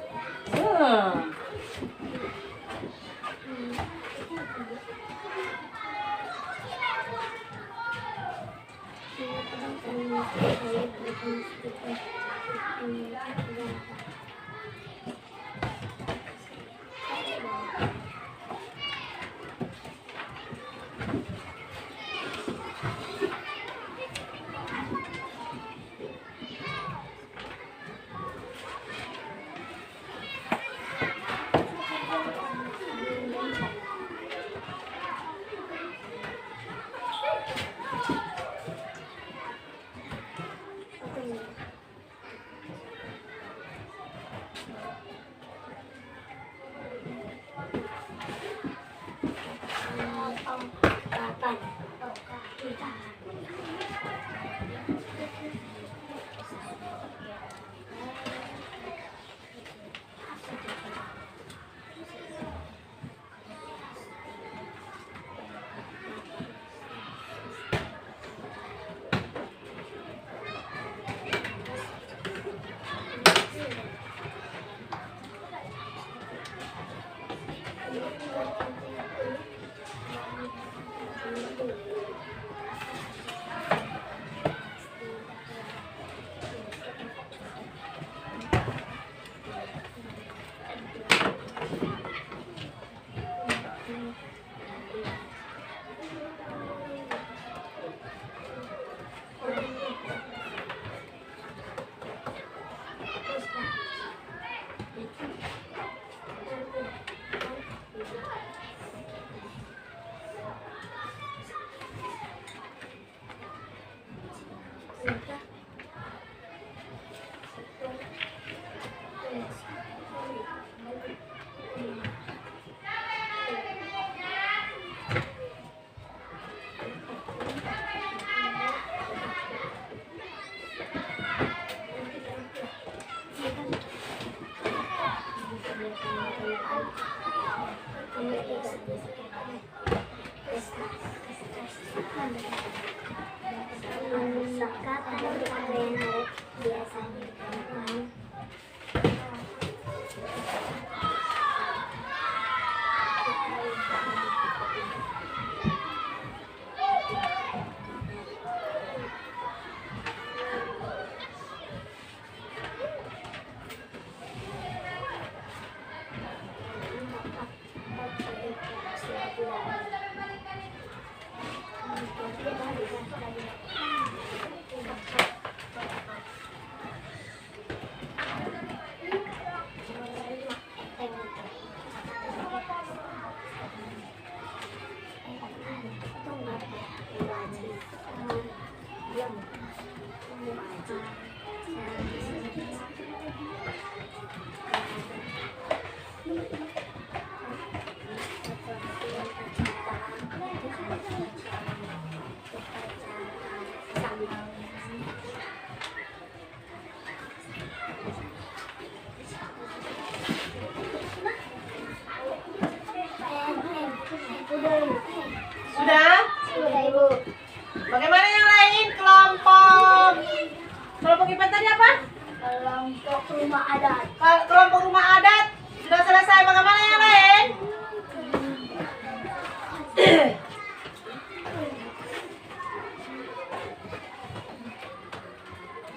kelompok rumah adat sudah selesai. Bagaimana yang lain?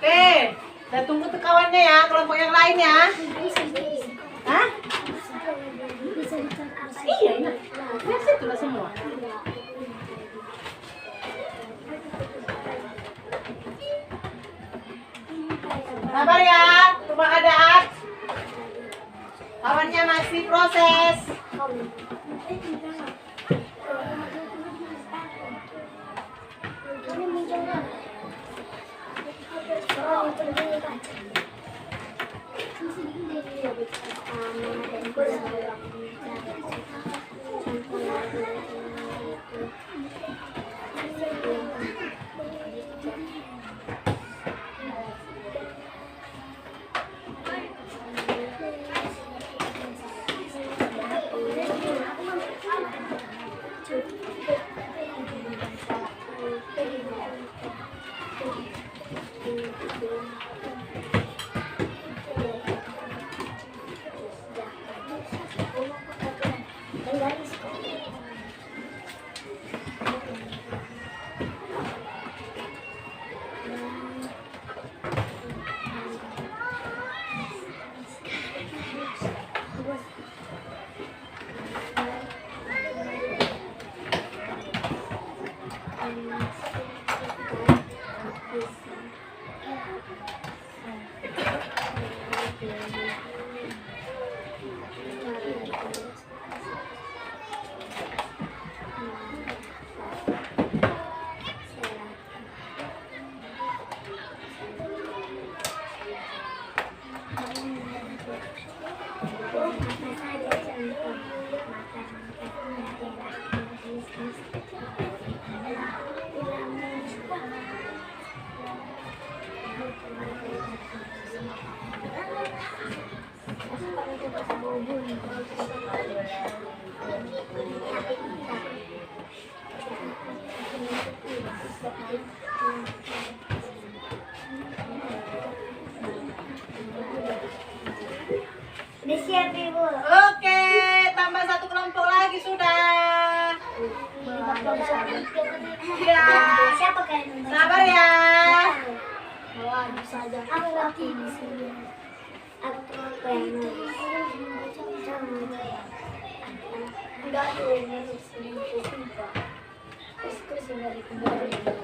Oke, saya tunggu tuh kawannya ya, kelompok yang lain ya. Hah? Iya, ini. Ya, situ lah semua. Sabar ya, rumah adat. Kawannya masih proses. Udah siap Ibu. Oke, tambah satu kelompok lagi sudah. Ya, Siapa kan? sabar ya. Wah, bisa aja. Aku lagi di sini. Aku pengen. Enggak ada yang di sini. Terus dari kemarin.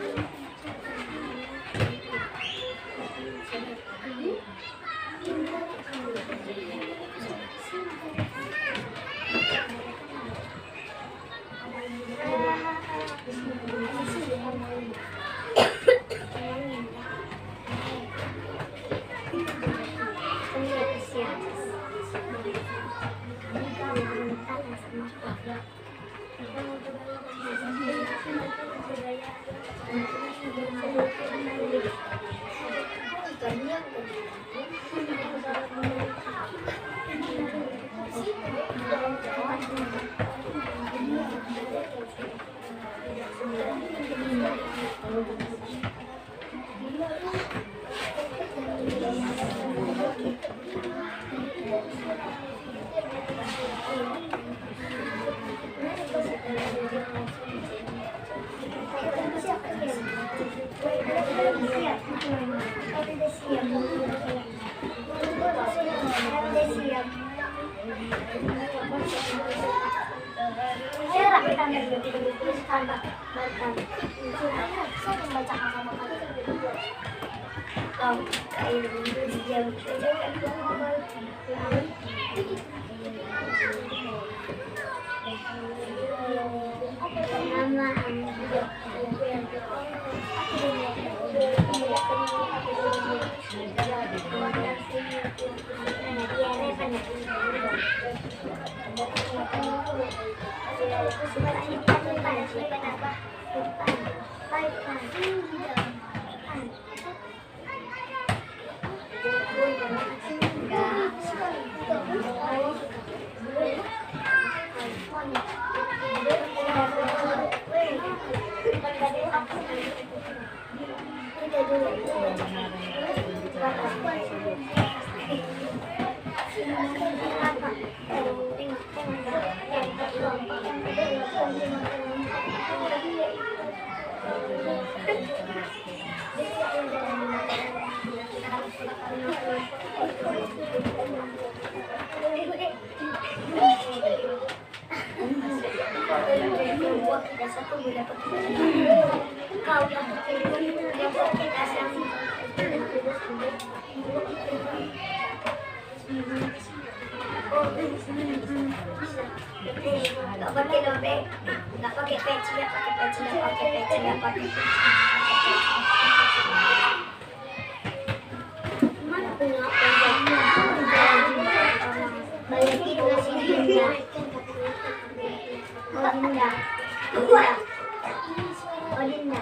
satu gue dapat 3. Kau yang kita yang nggak pakai dompet, nggak pakai peci, nggak pakai peci, nggak pakai peci, nggak pakai peci. Mana punya banyakin ngasih dia. Nggak ada. Odinda.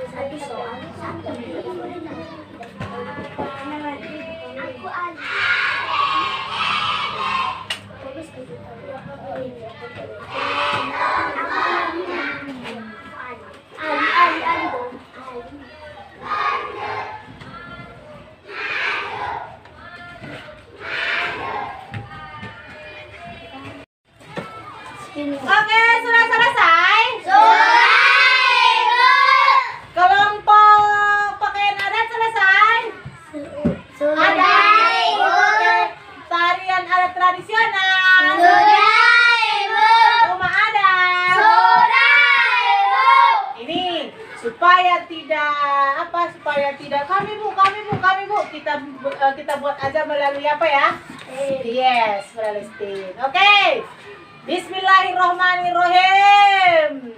Satu soal, satu. Aku ada. Oke, sudah selesai? Kelompok pakaian adat selesai? Ada. Oke. Tarian adat tradisional. Rumah adat. Ini supaya tidak kami bu kita buat aja melalui apa ya? Yes, melalui Steam. Oke. Bismillahirrohmanirrohim.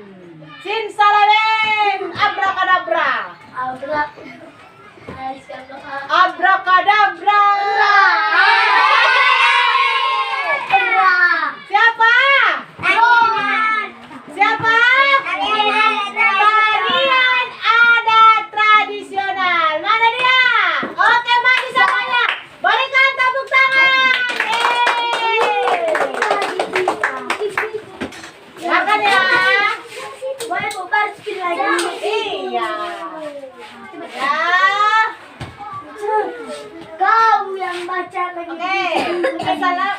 Simsalabim, abrakadabra. Abrakadabra. Siapa? Siapa? Tarian adat tradisional. Mana dia? Oke, maju semuanya. Berikan tepuk tangan. Makan ya. Boleh bubar sedikit lagi. Iya. Ya. Kau yang baca lagi. Oke.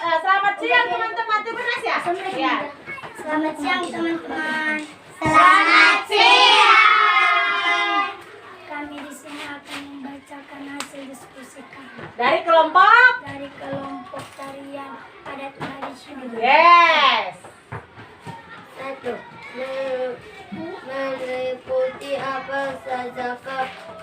Selamat siang teman-teman. Terima kasih ya. Ya. Selamat siang teman-teman. Selamat siang. Kami di sini akan membacakan hasil diskusi kami Dari kelompok. dari kelompok tarian adat tradisional. Yes. 1. Meliputi apa saja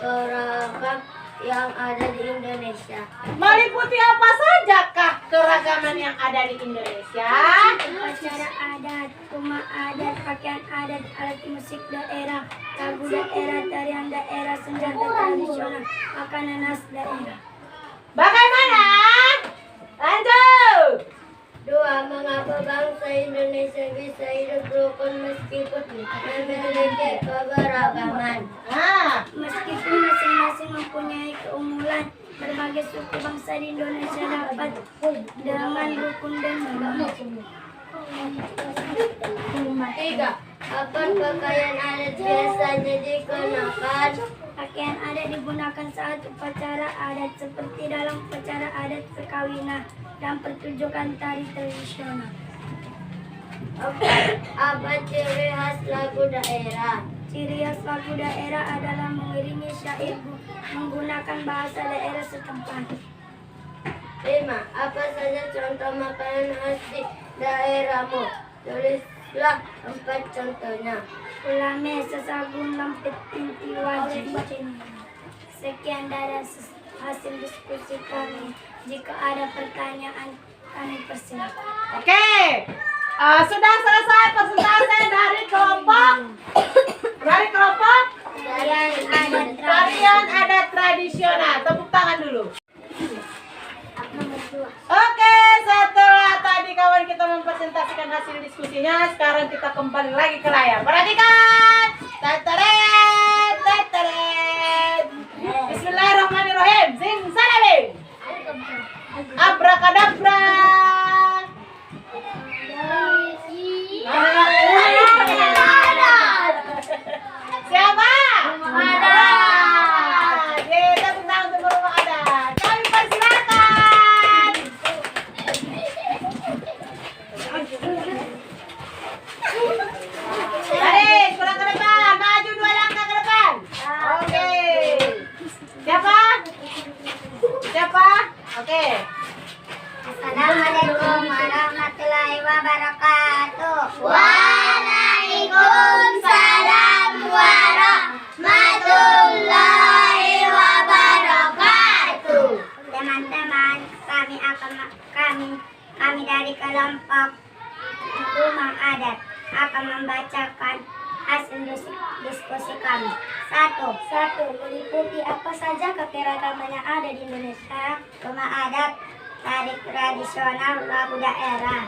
keragaman yang ada di Indonesia. Meliputi apa sajakah keragaman yang ada di Indonesia? Upacara adat, rumah adat, pakaian adat, alat musik daerah, lagu daerah, tarian daerah, senjata tradisional, makanan khas daerah. Bagaimana? Lanjut. 2. Mengapa bangsa Indonesia bisa hidup rukun meskipun memiliki keberagaman? Meskipun masing-masing mempunyai keunggulan, berbagai suku bangsa di Indonesia dapat dengan rukun dan berdamai. 3. Apa pakaian adat biasanya dikenakan? Pakaian adat digunakan saat upacara adat seperti dalam upacara adat perkawinan dan pertunjukan tari tradisional. Apa ciri khas lagu daerah? Ciri khas lagu daerah adalah mengiringi syair menggunakan bahasa daerah setempat. 5. Apa saja contoh makanan khas di daerahmu? Tulislah 4 contohnya. Ulame, sesagun, lampet, inti, wajib. Sekian dari hasil diskusi kami. Jika ada pertanyaan, kami persilakan. Oke. Sudah selesai presentasi dari kelompok. Tarian adat Tarian adat tradisional. Tepuk tangan dulu. presentasikan hasil diskusinya. Sekarang kita kembali lagi ke layar. Perhatikan. Tataret, tataret. Bismillahirrahmanirrahim. Simsalabim. Abrakadabra. Siapa? Tepuk tangan untuk rumah adat. Kami persilakan. Tarik, pulang ke depan. Maju 2 langkah ke depan. Oke. Siapa? Siapa? Oke. Assalamualaikum warahmatullahi wabarakatuh. Waalaikumsalam warahmatullahi wabarakatuh. Teman-teman, kami dari kelompok rumah adat akan membacakan hasil diskusi kami. Satu, meliputi apa saja kekeragaman yang ada di Indonesia. Rumah adat, tari tradisional, lagu daerah.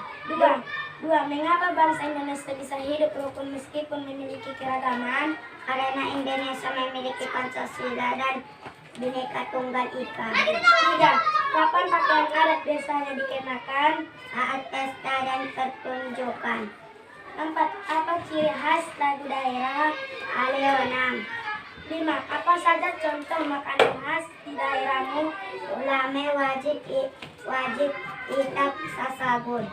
Dua, mengapa bangsa Indonesia bisa hidup rukun meskipun memiliki keragaman? Karena Indonesia memiliki Pancasila dan Bhinneka Tunggal Ika. 3, kapan pakaian adat biasanya dikenakan? Saat pesta dan pertunjukan. 4, apa ciri khas lagu daerah? Aleo-6. 5, apa saja contoh makanan khas di daerahmu? Ulame, wajib itak, sasagun.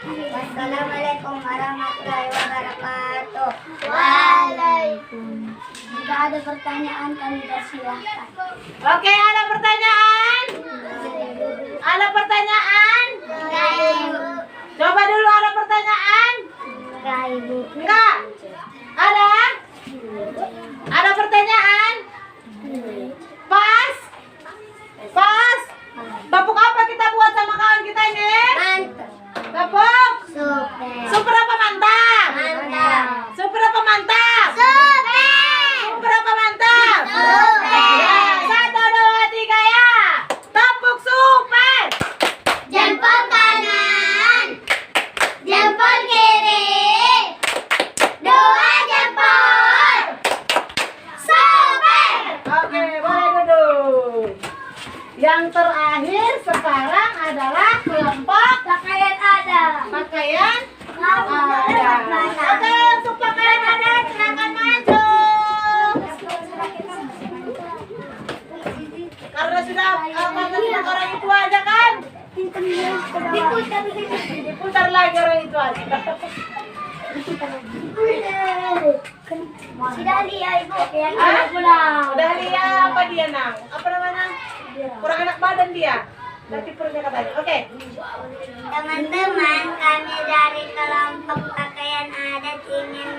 Wassalamualaikum warahmatullahi wabarakatuh. Waalaikumsalam. Jika ada pertanyaan kami persilahkan. Oke, ada pertanyaan? Ada pertanyaan? Coba dulu, ada pertanyaan? Enggak, Ibu. Enggak? Ada? Ada pertanyaan? Pas? Pas? Bapuk apa kita buat sama kawan kita ini? Mantap. Bapuk? Super. Super apa mantap? Mantap. Super apa mantap? Super. Super apa mantap? Super. Ya, 1, 2, 3 ya. Tepuk super. Jempol kanan. Jempol kiri. 2 jempol. Super. Oke, boleh duduk. Yang terakhir sekarang adalah kelompok Pakaian ada. pakaian Ada. adat. Oke, untuk pakaian adat silakan maju. Karena sudah orang itu aja kan? Diputar lagi orang itu aja. Sudah lihat Ibu. Yang Hah? ada pulang. Udah lihat apa dia nang? Apa namanya? Kurang enak badan dia. Berarti perutnya katanya. Oke. Teman-teman, kami dari kelompok pakaian adat ingin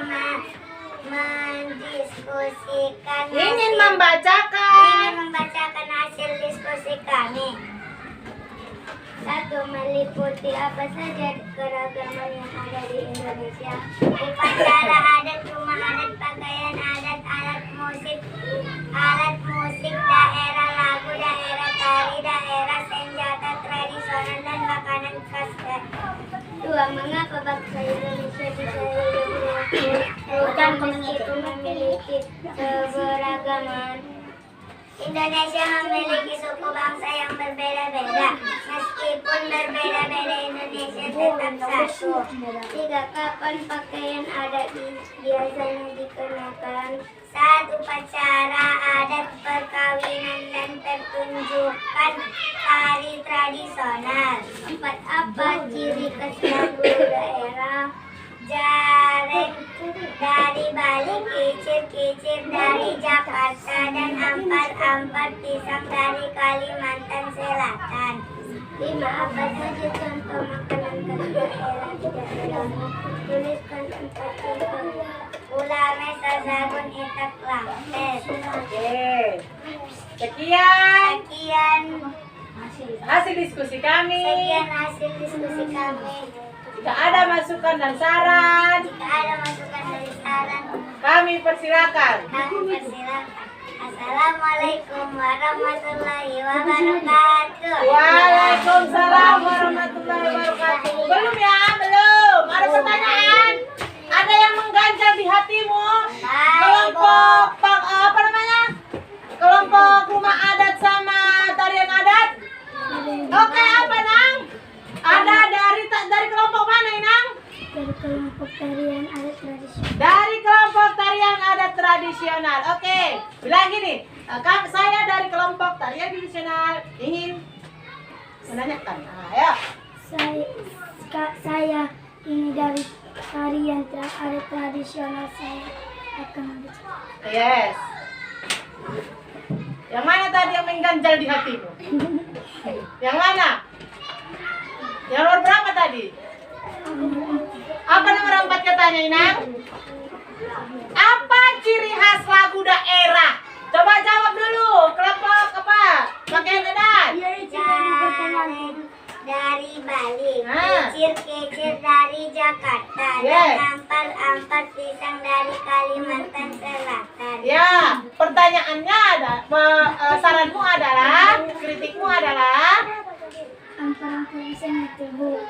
mendiskusikan Ingin hasil- membacakan. membacakan hasil diskusi kami. 1, meliputi apa saja keragaman yang ada di Indonesia. Upacara adat, rumah adat, pakaian adat, alat musik daerah, lagu daerah, tari daerah, senjata tradisional dan makanan khas. 2, mengapa bangsa Indonesia bisa hidup rukun meskipun memiliki keberagaman? Indonesia memiliki suku bangsa yang berbeda-beda. Meskipun berbeda-beda, Indonesia tetap satu. 3, kapan pakaian adat biasanya dikenakan? Saat upacara adat, perkawinan, dan pertunjukan tari tradisional. 4, apa ciri khas lagu daerah? Jareng dari Bali, kicir-kicir dari Jakarta, dan ampar-ampar pisang dari Kalimantan Selatan. 5, apa saja contoh makanan khas daerah di daerahmu? Tuliskan 4 contoh. Ulame, sasagun, itak, lampet. Oke. Sekian hasil diskusi kami. Sekian hasil diskusi kami. Jika ada masukan dan saran, Jika ada masukan dari saran, kami persilakan. kami persilakan. Assalamualaikum warahmatullahi wabarakatuh. Waalaikumsalam warahmatullahi wabarakatuh. Belum ya, belum. Ada pertanyaan? Ada yang mengganjal di hatimu? Kelompok apa namanya? Kelompok rumah adat sama tarian adat? Oke, apa Nang? Ada dari kelompok mana Nang? Dari kelompok tarian adat tradisional. Dari kelompok tarian adat tradisional. Oke, bilang gini. Saya dari kelompok tarian tradisional ingin menanyakan. Ayo. Saya ini dari tarian adat tradisional, saya akan berbicara. Yes. Yang mana tadi yang mengganjal di hatimu? Yang mana? Yang nomor berapa tadi? Apa nomor 4 katanya, Inang? Apa ciri khas lagu daerah? Coba jawab dulu. Kelompok apa? Pakai adat. Dari Bali, Ah. kecil-kecil dari Jakarta, Yes. dan ampar-ampar pisang dari Kalimantan Selatan. Ya, pertanyaannya saranmu adalah, kritikmu adalah, Ampar-ampar pisang itu, Bu.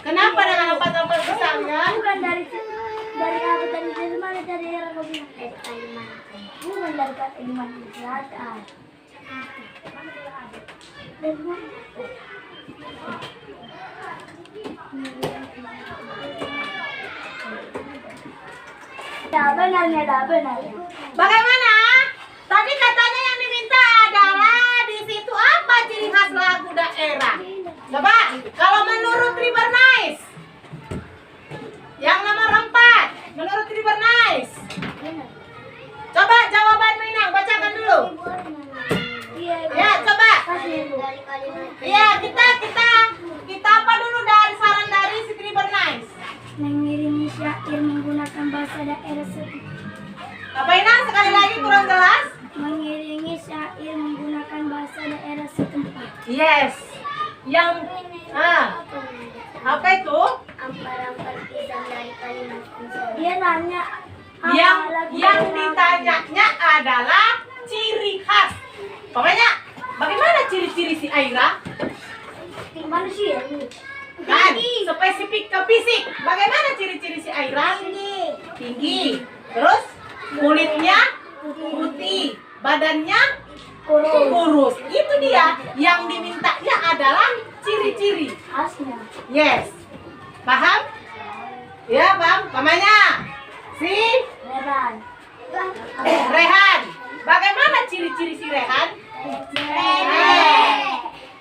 kenapa dengan empat pisangnya? Bukan dari apa tadi, dari mana, dari daerah kau bilang? Dari Kalimantan. Bukan dari Kalimantan Selatan. Dari mana? Tak benarnya, tak benarnya. Bagaimana? Tadi katanya yang diminta adalah di situ apa ciri khas lagu daerah? Coba, kalau menurut Rivernice, yang nomor 4, menurut Rivernice, coba jawaban Minang, bacakan dulu. Ya, coba. Dari Kalimantan. Ya, kita apa dulu dari saran dari si Rivernice? Mengiringi syair menggunakan bahasa daerah setempat. Apa Inang sekali lagi kurang jelas? Mengiringi syair menggunakan bahasa daerah setempat. Yes. Yang apa itu? Ampar-ampar pisang dari Kalimantan Selatan. Dia nanya Yang ditanyanya adalah ciri khas. Pokoknya bagaimana ciri-ciri si Aira? Gimana sih ya? Kan spesifik ke fisik. Bagaimana ciri-ciri si Aira? Tinggi. Terus kulitnya putih, badannya kurus. Itu dia yang dimintanya adalah ciri-ciri. Khasnya. Yes. Paham? Ya, paham. Pamannya si Leban. Rehan. Bagaimana ciri-ciri si Rehan?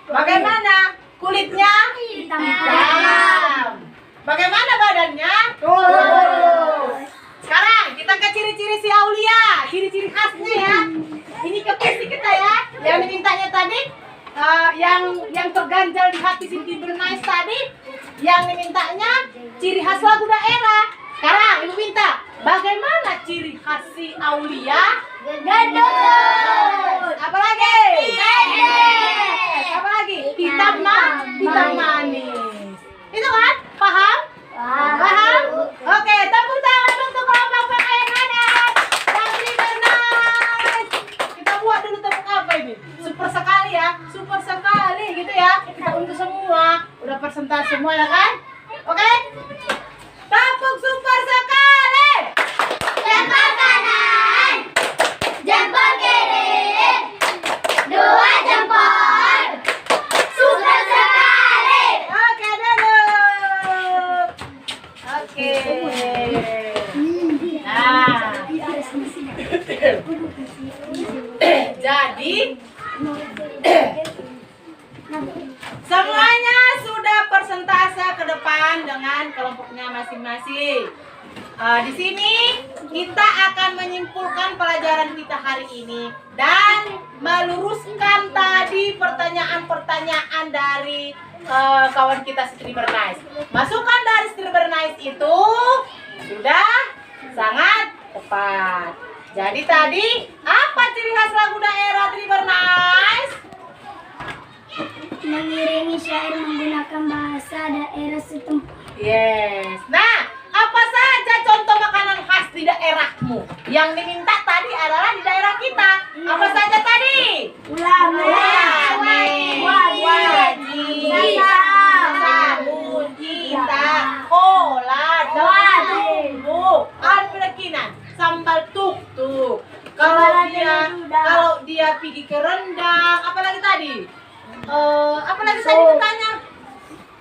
Bagaimana kulitnya? Hitam. Hitam. Bagaimana badannya? Kurus. Sekarang kita ke ciri-ciri si Aulia, ciri-ciri khasnya ya. Ini ke fisik kita ya. Yang dimintanya tadi, yang terganjal di hati si Rivernice tadi, yang dimintanya ciri khas lagu daerah. Sekarang ibu minta, bagaimana ciri khas si Aulia? Gendut. Apa lagi? Apa lagi? Hitam manis. Itu kan? Paham? Paham? Oke, tepuk tangan untuk kelompok PKN adat dan Rivernice. Kita buat dulu tepuk apa ini? Super sekali ya, super sekali gitu ya. Kita untuk semua, udah persentase semua ya kan? Oke? Tepuk super sekali. Jempol kanan, jempol kiri, 2 jempol. Super sekali. Oke, duduk. Oke. Nah, jadi semuanya sudah persentase ke depan dengan kelompoknya masing-masing. Di sini kita akan menyimpulkan pelajaran kita hari ini dan meluruskan tadi pertanyaan-pertanyaan dari kawan kita Rivernice. Masukan dari Rivernice itu sudah sangat tepat. Jadi tadi apa ciri khas lagu daerah Rivernice? Mengiringi syair menggunakan bahasa daerah setempat. Yes. Nah, apa saja contoh makanan khas di daerahmu? Yang diminta tadi adalah di kita. Apa saja tadi? Ulama, Wajib, sabun, kita, kola, bubuk, perekinan, sambal tuk-tuk. Kalau dia pergi ke rendang, apalagi tadi? Apalagi tadi bertanya?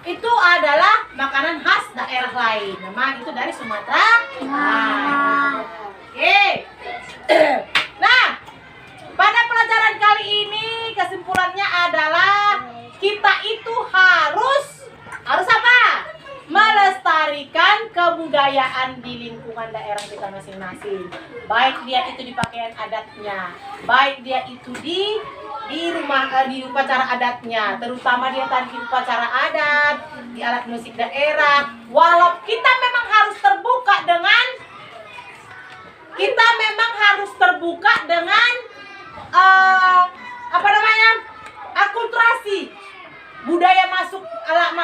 Itu adalah makanan khas daerah lain. Memang itu dari Sumatera. Oke. Nah, pada pelajaran kali ini kesimpulannya adalah kita itu harus apa? Melestarikan kebudayaan di lingkungan daerah kita masing-masing. Baik dia itu di pakaian adatnya, baik dia itu di rumah di upacara adatnya, terutama dia tadi di upacara adat, di alat musik daerah. Walau kita memang harus terbuka dengan akulturasi budaya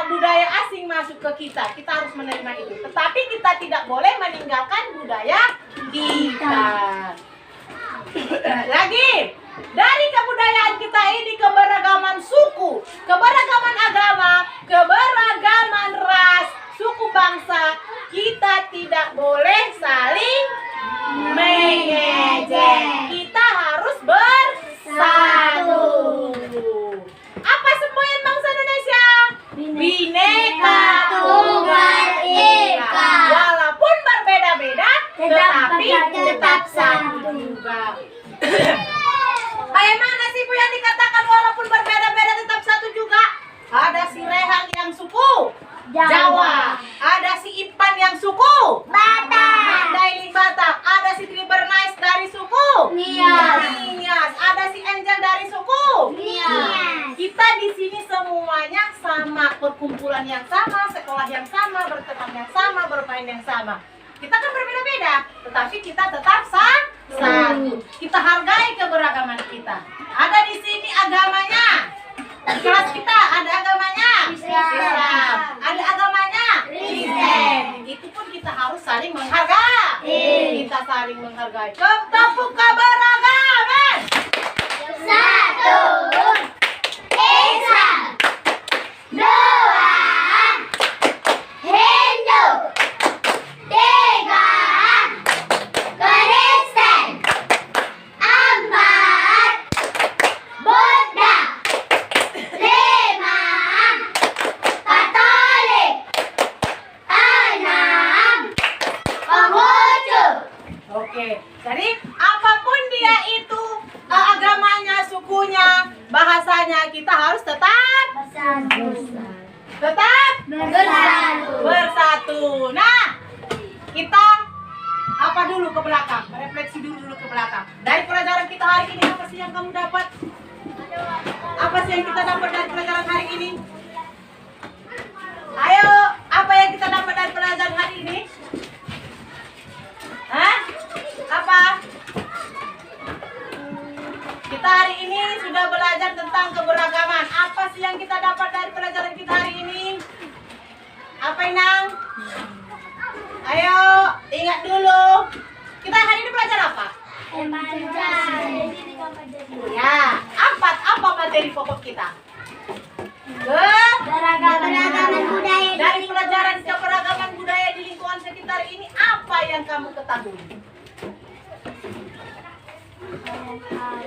budaya asing masuk ke kita harus menerima itu. Tetapi kita tidak boleh meninggalkan budaya kita. Lagi, dari kebudayaan kita ini keberagaman suku, keberagaman agama, keberagaman ras, suku bangsa, kita tidak boleh saling mengejek. Kita harus bersatu. Apa semboyan bangsa Indonesia? Bineka Tunggal Ika. Walaupun berbeda-beda, tetapi tetap satu juga. Bagaimana sih Bu yang dikatakan walaupun berbeda-beda tetap satu juga? Ada si Rehan yang suku Jawa, ada si Ipan yang suku Batak, Mandailing Batak, ada si Tribernais dari suku Nias, ada si Angel dari suku Nias. Kita di sini semuanya sama, perkumpulan yang sama, sekolah yang sama, berteman yang sama, bermain yang sama. Kita kan berbeda-beda, tetapi kita tetap satu. Kita hargai keberagaman kita. Ada di sini agamanya. Di kelas kita ada agamanya Islam, ada agamanya Kristen. Itu pun kita harus saling menghargai. Kita saling menghargai. Tepuk keberagaman. Satu, Islam, dua, Hindu, tiga, Kristen, empat, Buddha, lima, Katolik, enam, Konghucu. Oke, jadi apapun dia itu agamanya, sukunya, bahasanya, kita harus tetap bersatu. Nah, kita apa dulu ke belakang, refleksi dulu ke belakang. Dari pelajaran kita hari ini, apa sih yang kamu dapat? Apa sih yang kita dapat dari pelajaran hari ini? Ayo, apa yang kita dapat dari pelajaran hari ini? Hah? Apa? Kita hari ini sudah belajar tentang keberagaman. Apa sih yang kita dapat dari pelajaran kita hari ini? Apa, Inang? Ayo, ingat dulu. Kita hari ini belajar apa? Ya, apa materi pokok kita? Keberagaman budaya. Dari pelajaran keberagaman budaya di lingkungan sekitar ini, apa yang kamu ketahui?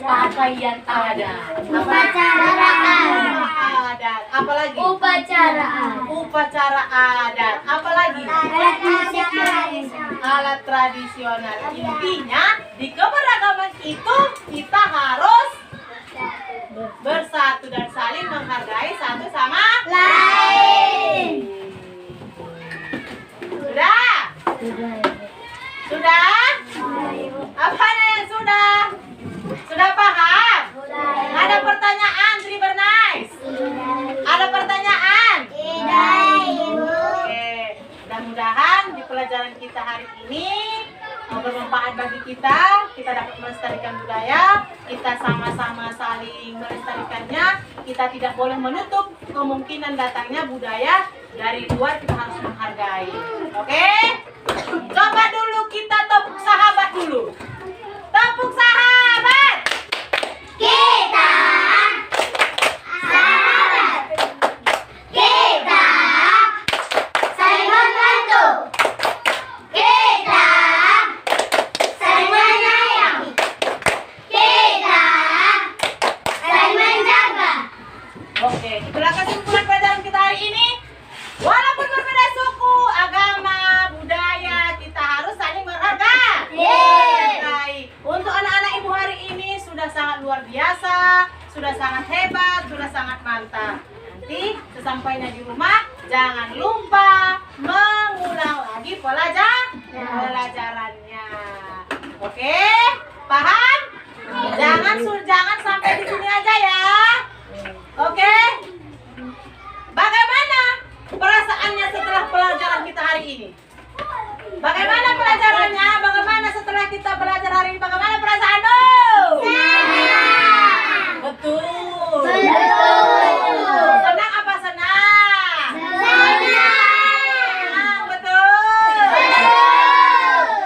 Apa yang ada? Upacaraan. Adat. Apa lagi? Upacaraan. Upacara adat. Apa lagi? Alat musik tradisional. Alat tradisional. Intinya di keberagaman itu kita harus bersatu dan saling menghargai satu sama Lain. Sudah? Sudah? Apanya yang sudah? Sudah paham? Ada pertanyaan, Tribernais? Ada pertanyaan? Oke, mudah-mudahan di pelajaran kita hari ini bermanfaat bagi kita. Kita dapat melestarikan budaya, kita sama-sama saling melestarikannya. Kita tidak boleh menutup kemungkinan datangnya budaya dari luar, kita harus menghargai. Oke? Coba dulu kita tepuk sahabat dulu. Tepuk sahabat. luar biasa, sudah sangat hebat, sudah sangat mantap. Nanti sesampainya di rumah, jangan lupa mengulang lagi pelajarannya. Oke, paham? Jangan sampai di sini aja ya. Oke? Bagaimana perasaannya setelah pelajaran kita hari ini? Bagaimana pelajarannya? Bagaimana setelah kita belajar hari ini? Bagaimana perasaanmu? Betul. Senang apa senang? Senang, betul.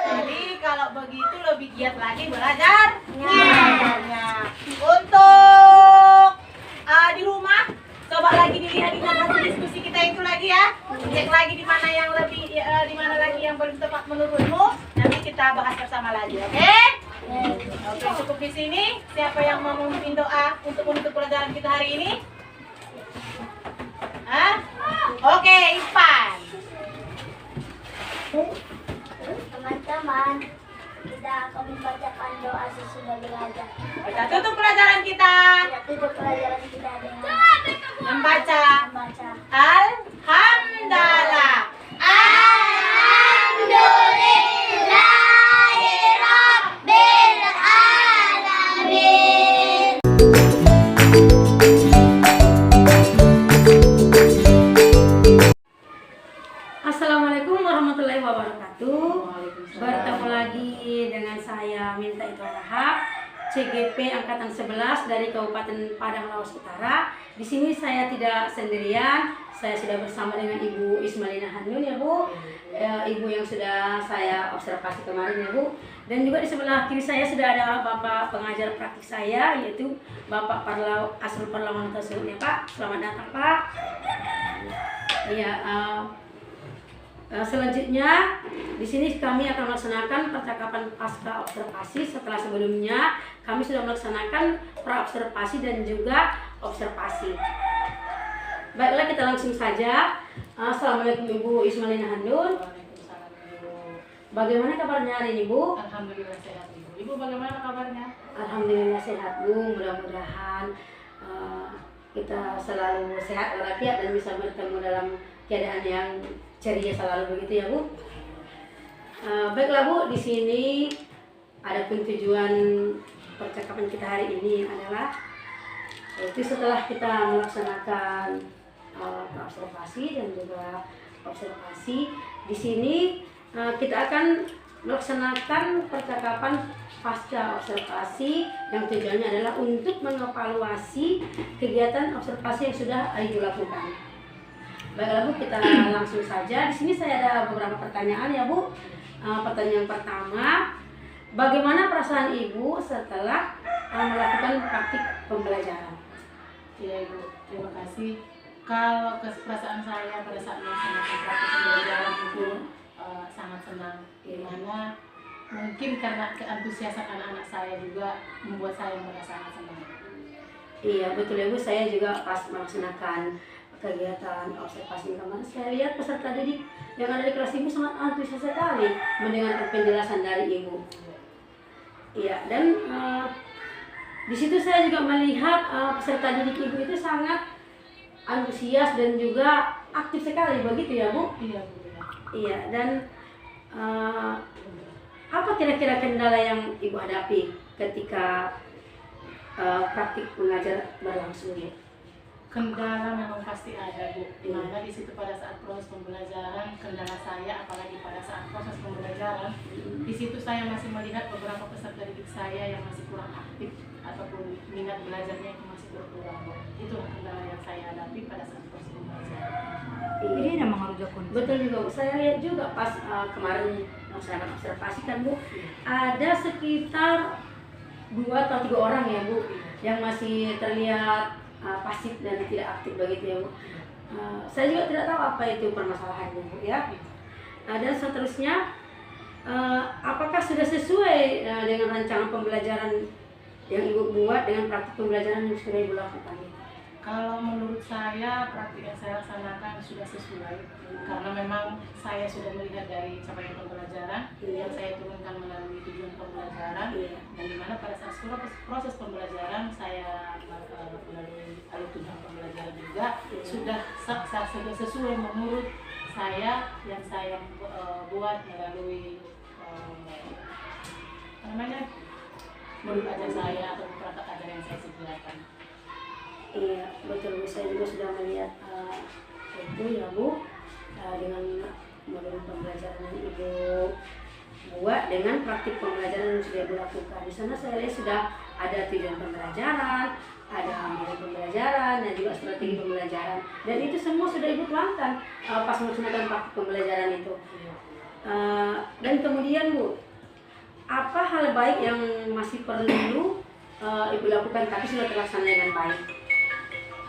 Jadi kalau begitu lebih giat lagi belajar. Untuk di rumah coba lagi dilihat di hasil diskusi kita itu lagi ya. Cek lagi di mana yang lebih di mana lagi yang paling tepat menurutmu. Nanti kita bahas bersama lagi, oke? Oke, cukup di sini. Siapa yang mau memimpin doa untuk menutup pelajaran kita hari ini? Hah? Oke, Ipan. Teman-teman, kita akan membacakan doa sesudah belajar. Kita tutup pelajaran kita. Kita tutup pelajaran kita dengan Membaca membaca. Alhamdulillah. Alhamdulillahirabbil alamin. Assalamualaikum warahmatullahi wabarakatuh. Bertemu lagi dengan saya Minta Itu Rahab, CGP Angkatan 11 dari Kabupaten Padang Lawas Utara. Di sini saya tidak sendirian, saya sudah bersama dengan Ibu Ismalina Hanun ya Bu, Ibu yang sudah saya observasi kemarin ya Bu. Dan juga di sebelah kiri saya sudah ada Bapak pengajar praktik saya, yaitu Bapak Asrul Parlawan Tasawuf ya Pak. Selamat datang Pak. Iya. Selanjutnya di sini kami akan melaksanakan percakapan pasca observasi. Setelah sebelumnya kami sudah melaksanakan pra-observasi dan juga observasi. Baiklah, kita langsung saja. Assalamualaikum Ibu Ismalina Handun. Waalaikumsalam, Ibu. Bagaimana kabarnya hari ini Bu? Alhamdulillah sehat, Ibu. Ibu bagaimana kabarnya? Alhamdulillah sehat Bu. Mudah-mudahan kita selalu sehat walafiat dan bisa bertemu dalam keadaan yang ceria selalu begitu ya Bu. Baiklah Bu, di sini ada pun tujuan percakapan kita hari ini adalah yaitu setelah kita melaksanakan observasi dan juga observasi, di sini kita akan melaksanakan percakapan pasca observasi yang tujuannya adalah untuk mengevaluasi kegiatan observasi yang sudah Ibu lakukan. Baiklah Bu, kita langsung saja. Di sini saya ada beberapa pertanyaan ya Bu. Pertanyaan pertama, bagaimana perasaan Ibu setelah melakukan praktik pembelajaran? Ya Ibu, terima kasih. Kalau perasaan saya pada saat melaksanakan praktik pembelajaran itu sangat senang. Dimana mungkin karena keantusiasan anak-anak saya juga membuat saya merasa sangat senang. Iya betul ya Bu, saya juga pas melaksanakan kegiatan observasi kemarin, saya lihat peserta didik yang ada di kelas Ibu sangat antusias sekali mendengarkan penjelasan dari Ibu. Iya, dan di situ saya juga melihat peserta didik Ibu itu sangat antusias dan juga aktif sekali, begitu ya Bu? Iya Bu. Iya, dan apa kira-kira kendala yang Ibu hadapi ketika praktik mengajar berlangsung ya? Kendala memang pasti ada Bu. Dimana di situ pada saat proses pembelajaran, kendala saya apalagi pada saat proses pembelajaran, di situ saya masih melihat beberapa peserta didik saya yang masih kurang aktif ataupun minat belajarnya itu masih berkurang Bu. Itulah kendala yang saya hadapi pada saat proses pembelajaran. Ini memang harus betul juga Bu. Saya lihat juga pas kemarin melaksanakan observasi kan Bu, ada sekitar 2 atau 3 orang ya Bu yang masih terlihat pasif dan tidak aktif begitu ya Bu. Saya juga tidak tahu apa itu permasalahannya Bu ya. Dan seterusnya, apakah sudah sesuai dengan rancangan pembelajaran yang Ibu buat dengan praktik pembelajaran yang sudah Ibu lakukan? Kalau menurut saya praktik yang saya laksanakan sudah sesuai karena memang saya sudah melihat dari capaian pembelajaran yang saya turunkan melalui tujuan pembelajaran pembelajaran, Iya. dan dimana pada saat proses pembelajaran saya melalui alur tunjangan pembelajaran juga Iya. sudah sesuai menurut saya yang saya buat melalui apa namanya, modul ajar saya atau perangkat ajar yang saya sediakan. Iya, betul Bu. Saya juga sudah melihat itu ya Bu, dengan modul pembelajaran yang Ibu buat dengan praktik pembelajaran yang sudah Ibu lakukan. Di sana saya lihat sudah ada tujuan pembelajaran, ada modul pembelajaran, dan juga strategi pembelajaran. Dan itu semua sudah Ibu tuangkan pas melaksanakan praktik pembelajaran itu. Dan kemudian Bu, apa hal baik yang masih perlu Ibu lakukan tapi sudah terlaksana dengan baik?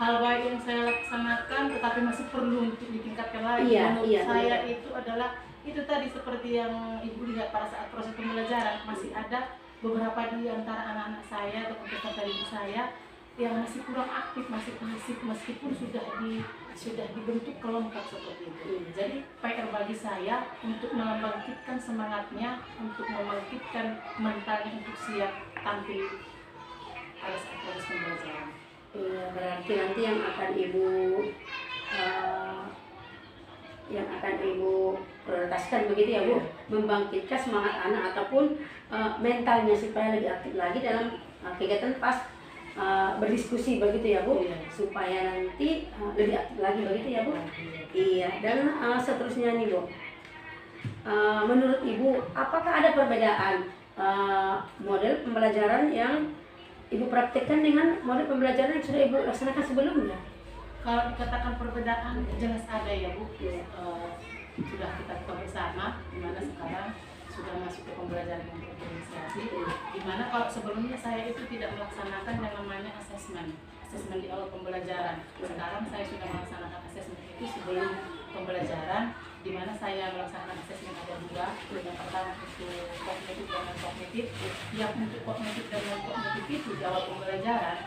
Hal baik yang saya laksanakan tetapi masih perlu untuk ditingkatkan lagi Iya, menurut iya, saya benar. itu adalah itu tadi seperti yang Ibu lihat pada saat proses pembelajaran, masih ada beberapa di antara anak-anak saya atau peserta didik saya yang masih kurang aktif, masih pasif meskipun sudah dibentuk kelompok seperti itu. Jadi PR bagi saya untuk membangkitkan semangatnya, untuk membangkitkan mentalnya untuk siap tampil pada saat proses pembelajaran. Iya, berarti nanti yang akan Ibu prioritaskan begitu ya Bu, membangkitkan semangat anak ataupun mentalnya supaya lebih aktif lagi dalam kegiatan pas berdiskusi begitu ya Bu, Iya. supaya nanti lebih aktif lagi begitu ya Bu. Iya, dan seterusnya nih Bu, menurut Ibu apakah ada perbedaan model pembelajaran yang Ibu praktekkan dengan model pembelajaran yang sudah Ibu laksanakan sebelumnya? Kalau dikatakan perbedaan jelas ada ya Bu. Iya. Sudah kita tahu bersama di mana sekarang sudah masuk ke pembelajaran yang berinisiasi, di mana kalau sebelumnya saya itu tidak melaksanakan yang namanya asesmen di awal pembelajaran. Sekarang saya sudah melaksanakan asesmen itu sebelum pembelajaran, di mana saya melaksanakan asesmen ada dua. Yang pertama itu kognitif dan non kognitif. Yang untuk kognitif dan non kognitif itu di awal pembelajaran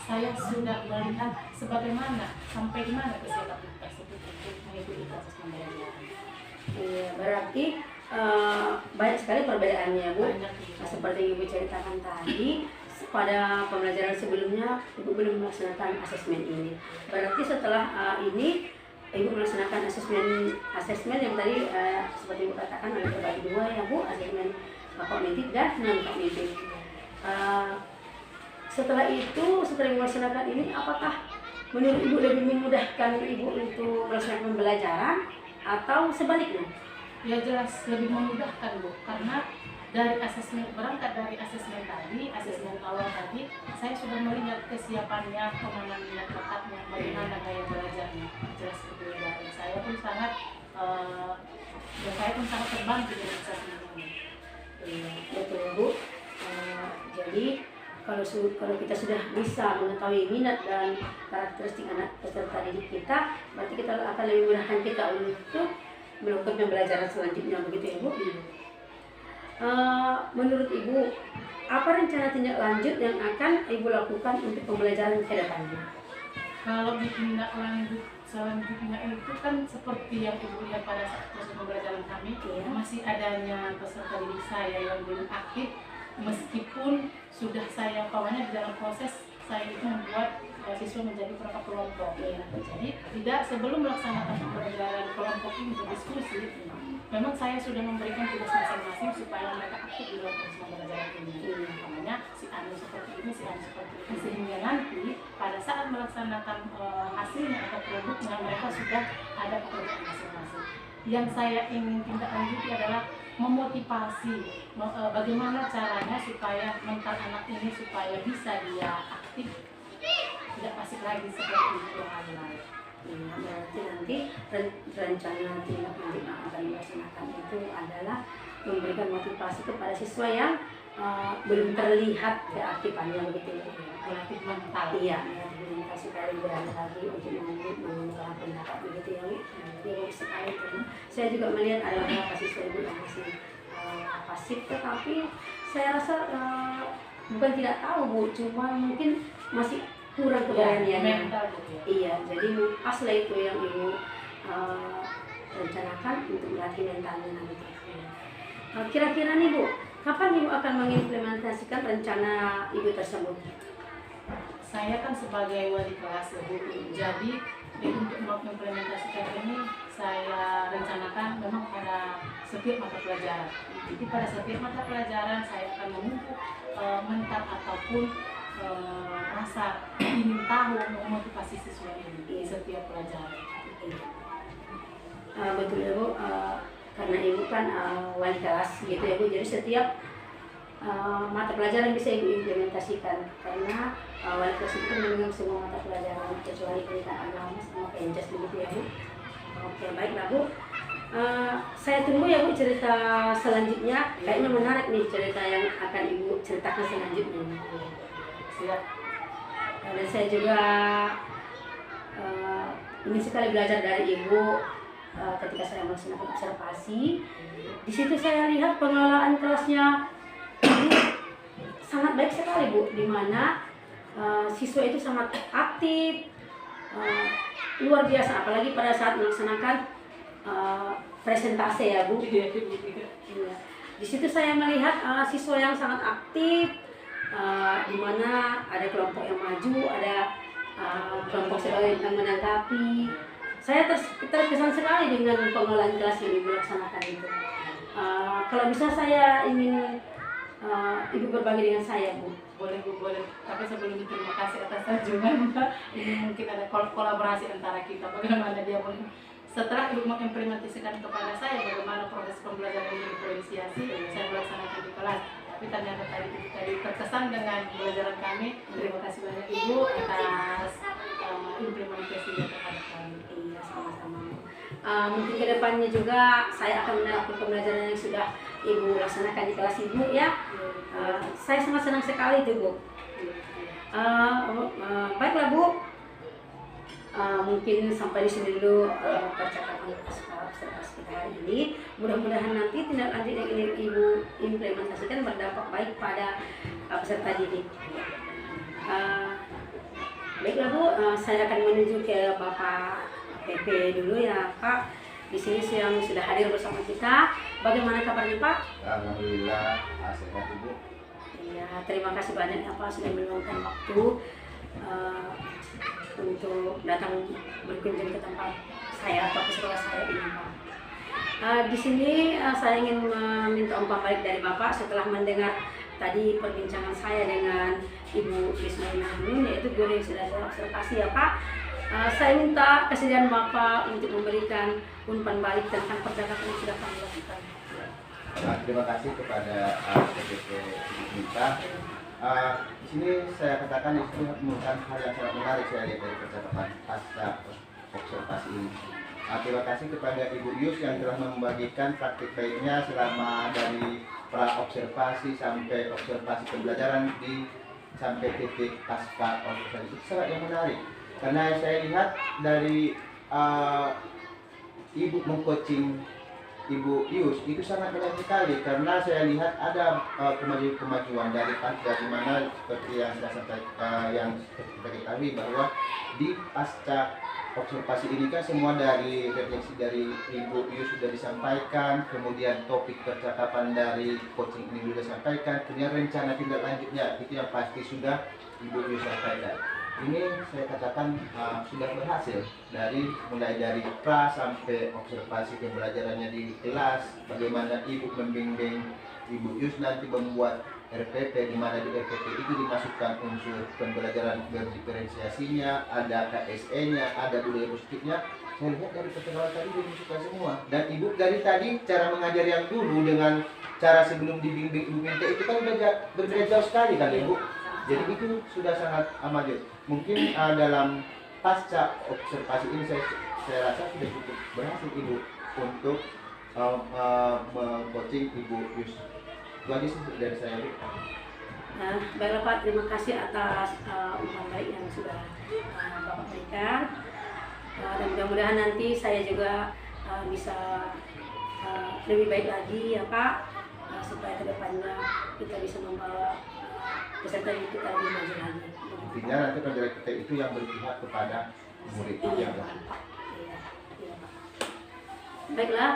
saya sudah melihat sebagaimana sampai di mana kesiapan tersebut untuk mengikuti proses pembelajaran. Iya, berarti banyak sekali perbedaannya Bu. Banyak Nah, seperti yang Ibu ceritakan tadi, pada pembelajaran sebelumnya Ibu belum melaksanakan asesmen ini. Berarti setelah ini Ibu melaksanakan asesmen yang tadi seperti Ibu katakan ada terbagi dua ya Bu, asesmen kognitif dan non kognitif. Setelah itu, setelah Ibu melaksanakan ini, apakah menurut Ibu lebih memudahkan Ibu untuk melaksanakan pembelajaran atau sebaliknya? Ya jelas lebih memudahkan Bu, karena dari asesmen, berangkat dari asesmen tadi, asesmen awal tadi, saya sudah melihat kesiapannya, kemana minat bakatnya, bagaimana gaya belajarnya. Jelas berbeda. Dan saya pun sangat terbantu dengan asesmen ini. Iya, betul Bu. Jadi kalau kita sudah bisa mengetahui minat dan karakteristik anak peserta didik kita, berarti kita akan lebih mudahkan kita untuk melakukan pembelajaran selanjutnya begitu ya Bu. Menurut Ibu, apa rencana tindak lanjut yang akan Ibu lakukan untuk pembelajaran ke depannya? Kalau tindak lanjut selanjutnya itu kan seperti yang Ibu lihat pada saat proses pembelajaran kami, Iya. masih adanya peserta didik saya yang belum aktif, meskipun sudah saya di dalam proses saya itu membuat siswa menjadi perangkat kelompok. Iya. Jadi tidak sebelum melaksanakan pembelajaran kelompok ini berdiskusi, memang saya sudah memberikan tugas masing-masing supaya mereka aktif di dalam proses pembelajaran ini. Namanya si Anu seperti ini, si Anu seperti ini, sehingga nanti pada saat melaksanakan hasilnya atau produknya mereka sudah ada pekerjaan masing-masing. Yang saya ingin tindak lanjuti adalah memotivasi bagaimana caranya supaya mental anak ini supaya bisa dia aktif, tidak pasif lagi seperti itu yang lain. Iya, berarti nanti rencana tindak lanjut yang akan dilaksanakan itu adalah memberikan motivasi kepada siswa yang belum terlihat keaktifannya begitu ya. Melatih mental. Iya, melatih mental supaya lebih berani lagi untuk mengungkapkan pendapat begitu ya. Jadi bagus sekali. Saya juga melihat ada beberapa siswa Ibu yang masih pasif, tetapi saya rasa bukan tidak tahu Bu, cuma mungkin masih kurang keberaniannya. Mental gitu ya. Iya, jadi pas lah itu yang Ibu rencanakan untuk melatih mentalnya nanti. Kira-kira nih Bu, Kapan Ibu akan mengimplementasikan rencana Ibu tersebut? Saya kan sebagai wali kelas ya, Bu. Jadi untuk mengimplementasikan ini saya rencanakan memang pada setiap mata pelajaran. Jadi pada setiap mata pelajaran saya akan memupuk mental ataupun rasa ingin tahu memotivasi siswa ini di setiap pelajaran. Betul ya Bu, karena Ibu kan wali kelas gitu ya Bu, jadi setiap mata pelajaran bisa Ibu implementasikan, karena wali kelas itu kan memegang semua mata pelajaran kecuali pendidikan agama sama PNJAS begitu ya Bu. Oke, baiklah Bu. Saya tunggu ya Bu cerita selanjutnya. Kayaknya menarik nih cerita yang akan Ibu ceritakan selanjutnya. Siap. Dan saya juga ingin sekali belajar dari Ibu ketika saya melaksanakan observasi. Di situ saya lihat pengelolaan kelasnya Ibu sangat baik sekali Bu, di mana siswa itu sangat aktif, luar biasa, apalagi pada saat melaksanakan presentasi ya Bu. Iya. Di situ saya melihat siswa yang sangat aktif, di mana ada kelompok yang maju, ada kelompok yang menanggapi. Saya terkesan sekali dengan pengelolaan kelas yang Ibu laksanakan itu. Kalau bisa saya ingin Ibu berbagi dengan saya Bu. Boleh Bu, boleh. Tapi sebelum itu terima kasih atas kunjungan Mbak. Ini mungkin ada kolaborasi antara kita. Bagaimana dia setelah Ibu mengimplementasikan kepada saya bagaimana proses pembelajaran yang diferensiasi, saya melaksanakan di kelas. Tapi ternyata tadi terkesan dengan pembelajaran kami. Terima kasih banyak Ibu atas implementasinya terhadap kami. Iya, sama-sama. Mungkin kedepannya juga saya akan menerapkan pembelajaran yang sudah Ibu laksanakan di kelas Ibu ya. Saya sangat senang sekali itu Bu. Baiklah Bu. Mungkin sampai di sini dulu percakapan observasi kita hari ini. Mudah-mudahan nanti tindak lanjut yang ingin Ibu implementasikan berdampak baik pada peserta didik. Baiklah Bu, saya akan menuju ke Bapak PP dulu ya Pak. Di sini yang sudah hadir bersama kita. Bagaimana kabarnya Pak? Alhamdulillah, sehat Ibu. Iya, terima kasih banyak ya Pak sudah meluangkan waktu untuk datang berkunjung ke tempat saya atau ke sekolah saya ini Pak. Di sini saya ingin meminta umpan balik dari Bapak setelah mendengar tadi perbincangan saya dengan Ibu Ismail Nun, yaitu guru yang sudah saya observasi ya Pak. Saya minta kesediaan Bapak untuk memberikan umpan balik tentang percakapan yang sudah kami lakukan. Terima kasih kepada PPP kita. Di sini saya katakan itu merupakan hal yang sangat menarik saya lihat dari percakapan pasca observasi ini. Terima kasih kepada Ibu Yus yang telah membagikan praktik baiknya selama dari pra observasi sampai observasi pembelajaran sampai titik pasca observasi. Itu sangat yang menarik karena saya lihat dari Ibu mengcoaching Ibu Yus itu sangat banyak sekali karena saya lihat ada kemajuan dari mana seperti yang saya sampaikan yang kita ketahui bahwa di pasca observasi ini kan semua dari refleksi dari Ibu Yus sudah disampaikan, kemudian topik percakapan dari coaching ini sudah disampaikan, kemudian rencana tindak lanjutnya itu yang pasti sudah Ibu Yus sampaikan. Ini saya katakan sudah berhasil mulai dari pra sampai observasi pembelajarannya di kelas, bagaimana Ibu membimbing Ibu Yus nanti membuat RPP, di mana di RPP itu dimasukkan unsur pembelajaran berdiferensiasinya, ada KSE-nya, ada budaya positifnya. Saya lihat dari percakapan tadi dimasukkan semua. Dan Ibu dari tadi cara mengajar yang dulu dengan cara sebelum dibimbing Ibu minta itu kan berbeda jauh sekali kan Ibu. Jadi itu sudah sangat maju. Mungkin dalam pasca observasi ini saya rasa sudah cukup berhasil Ibu untuk coaching Ibu Yus. Itu aja sih dari saya Bu. Baiklah Pak, terima kasih atas umpan balik yang sudah Bapak berikan. Dan mudah-mudahan nanti saya juga bisa lebih baik lagi ya Pak, supaya kedepannya kita bisa membawa peserta didik kita lebih maju lagi. Intinya nanti pembelajaran kita itu yang berpihak kepada murid yang Pak. Iya Pak. Baiklah,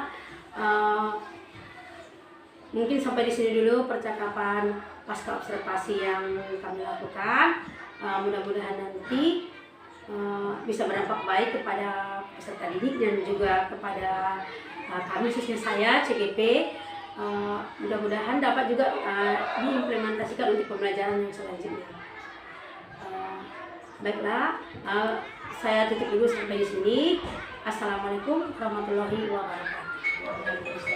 mungkin sampai di sini dulu percakapan pasca observasi yang kami lakukan. Mudah-mudahan nanti bisa berdampak baik kepada peserta didik dan juga kepada kami, khususnya saya CGP. Mudah-mudahan dapat juga diimplementasikan untuk pembelajaran yang selanjutnya. Baiklah, saya tutup dulu sampai di sini. Assalamualaikum warahmatullahi wabarakatuh.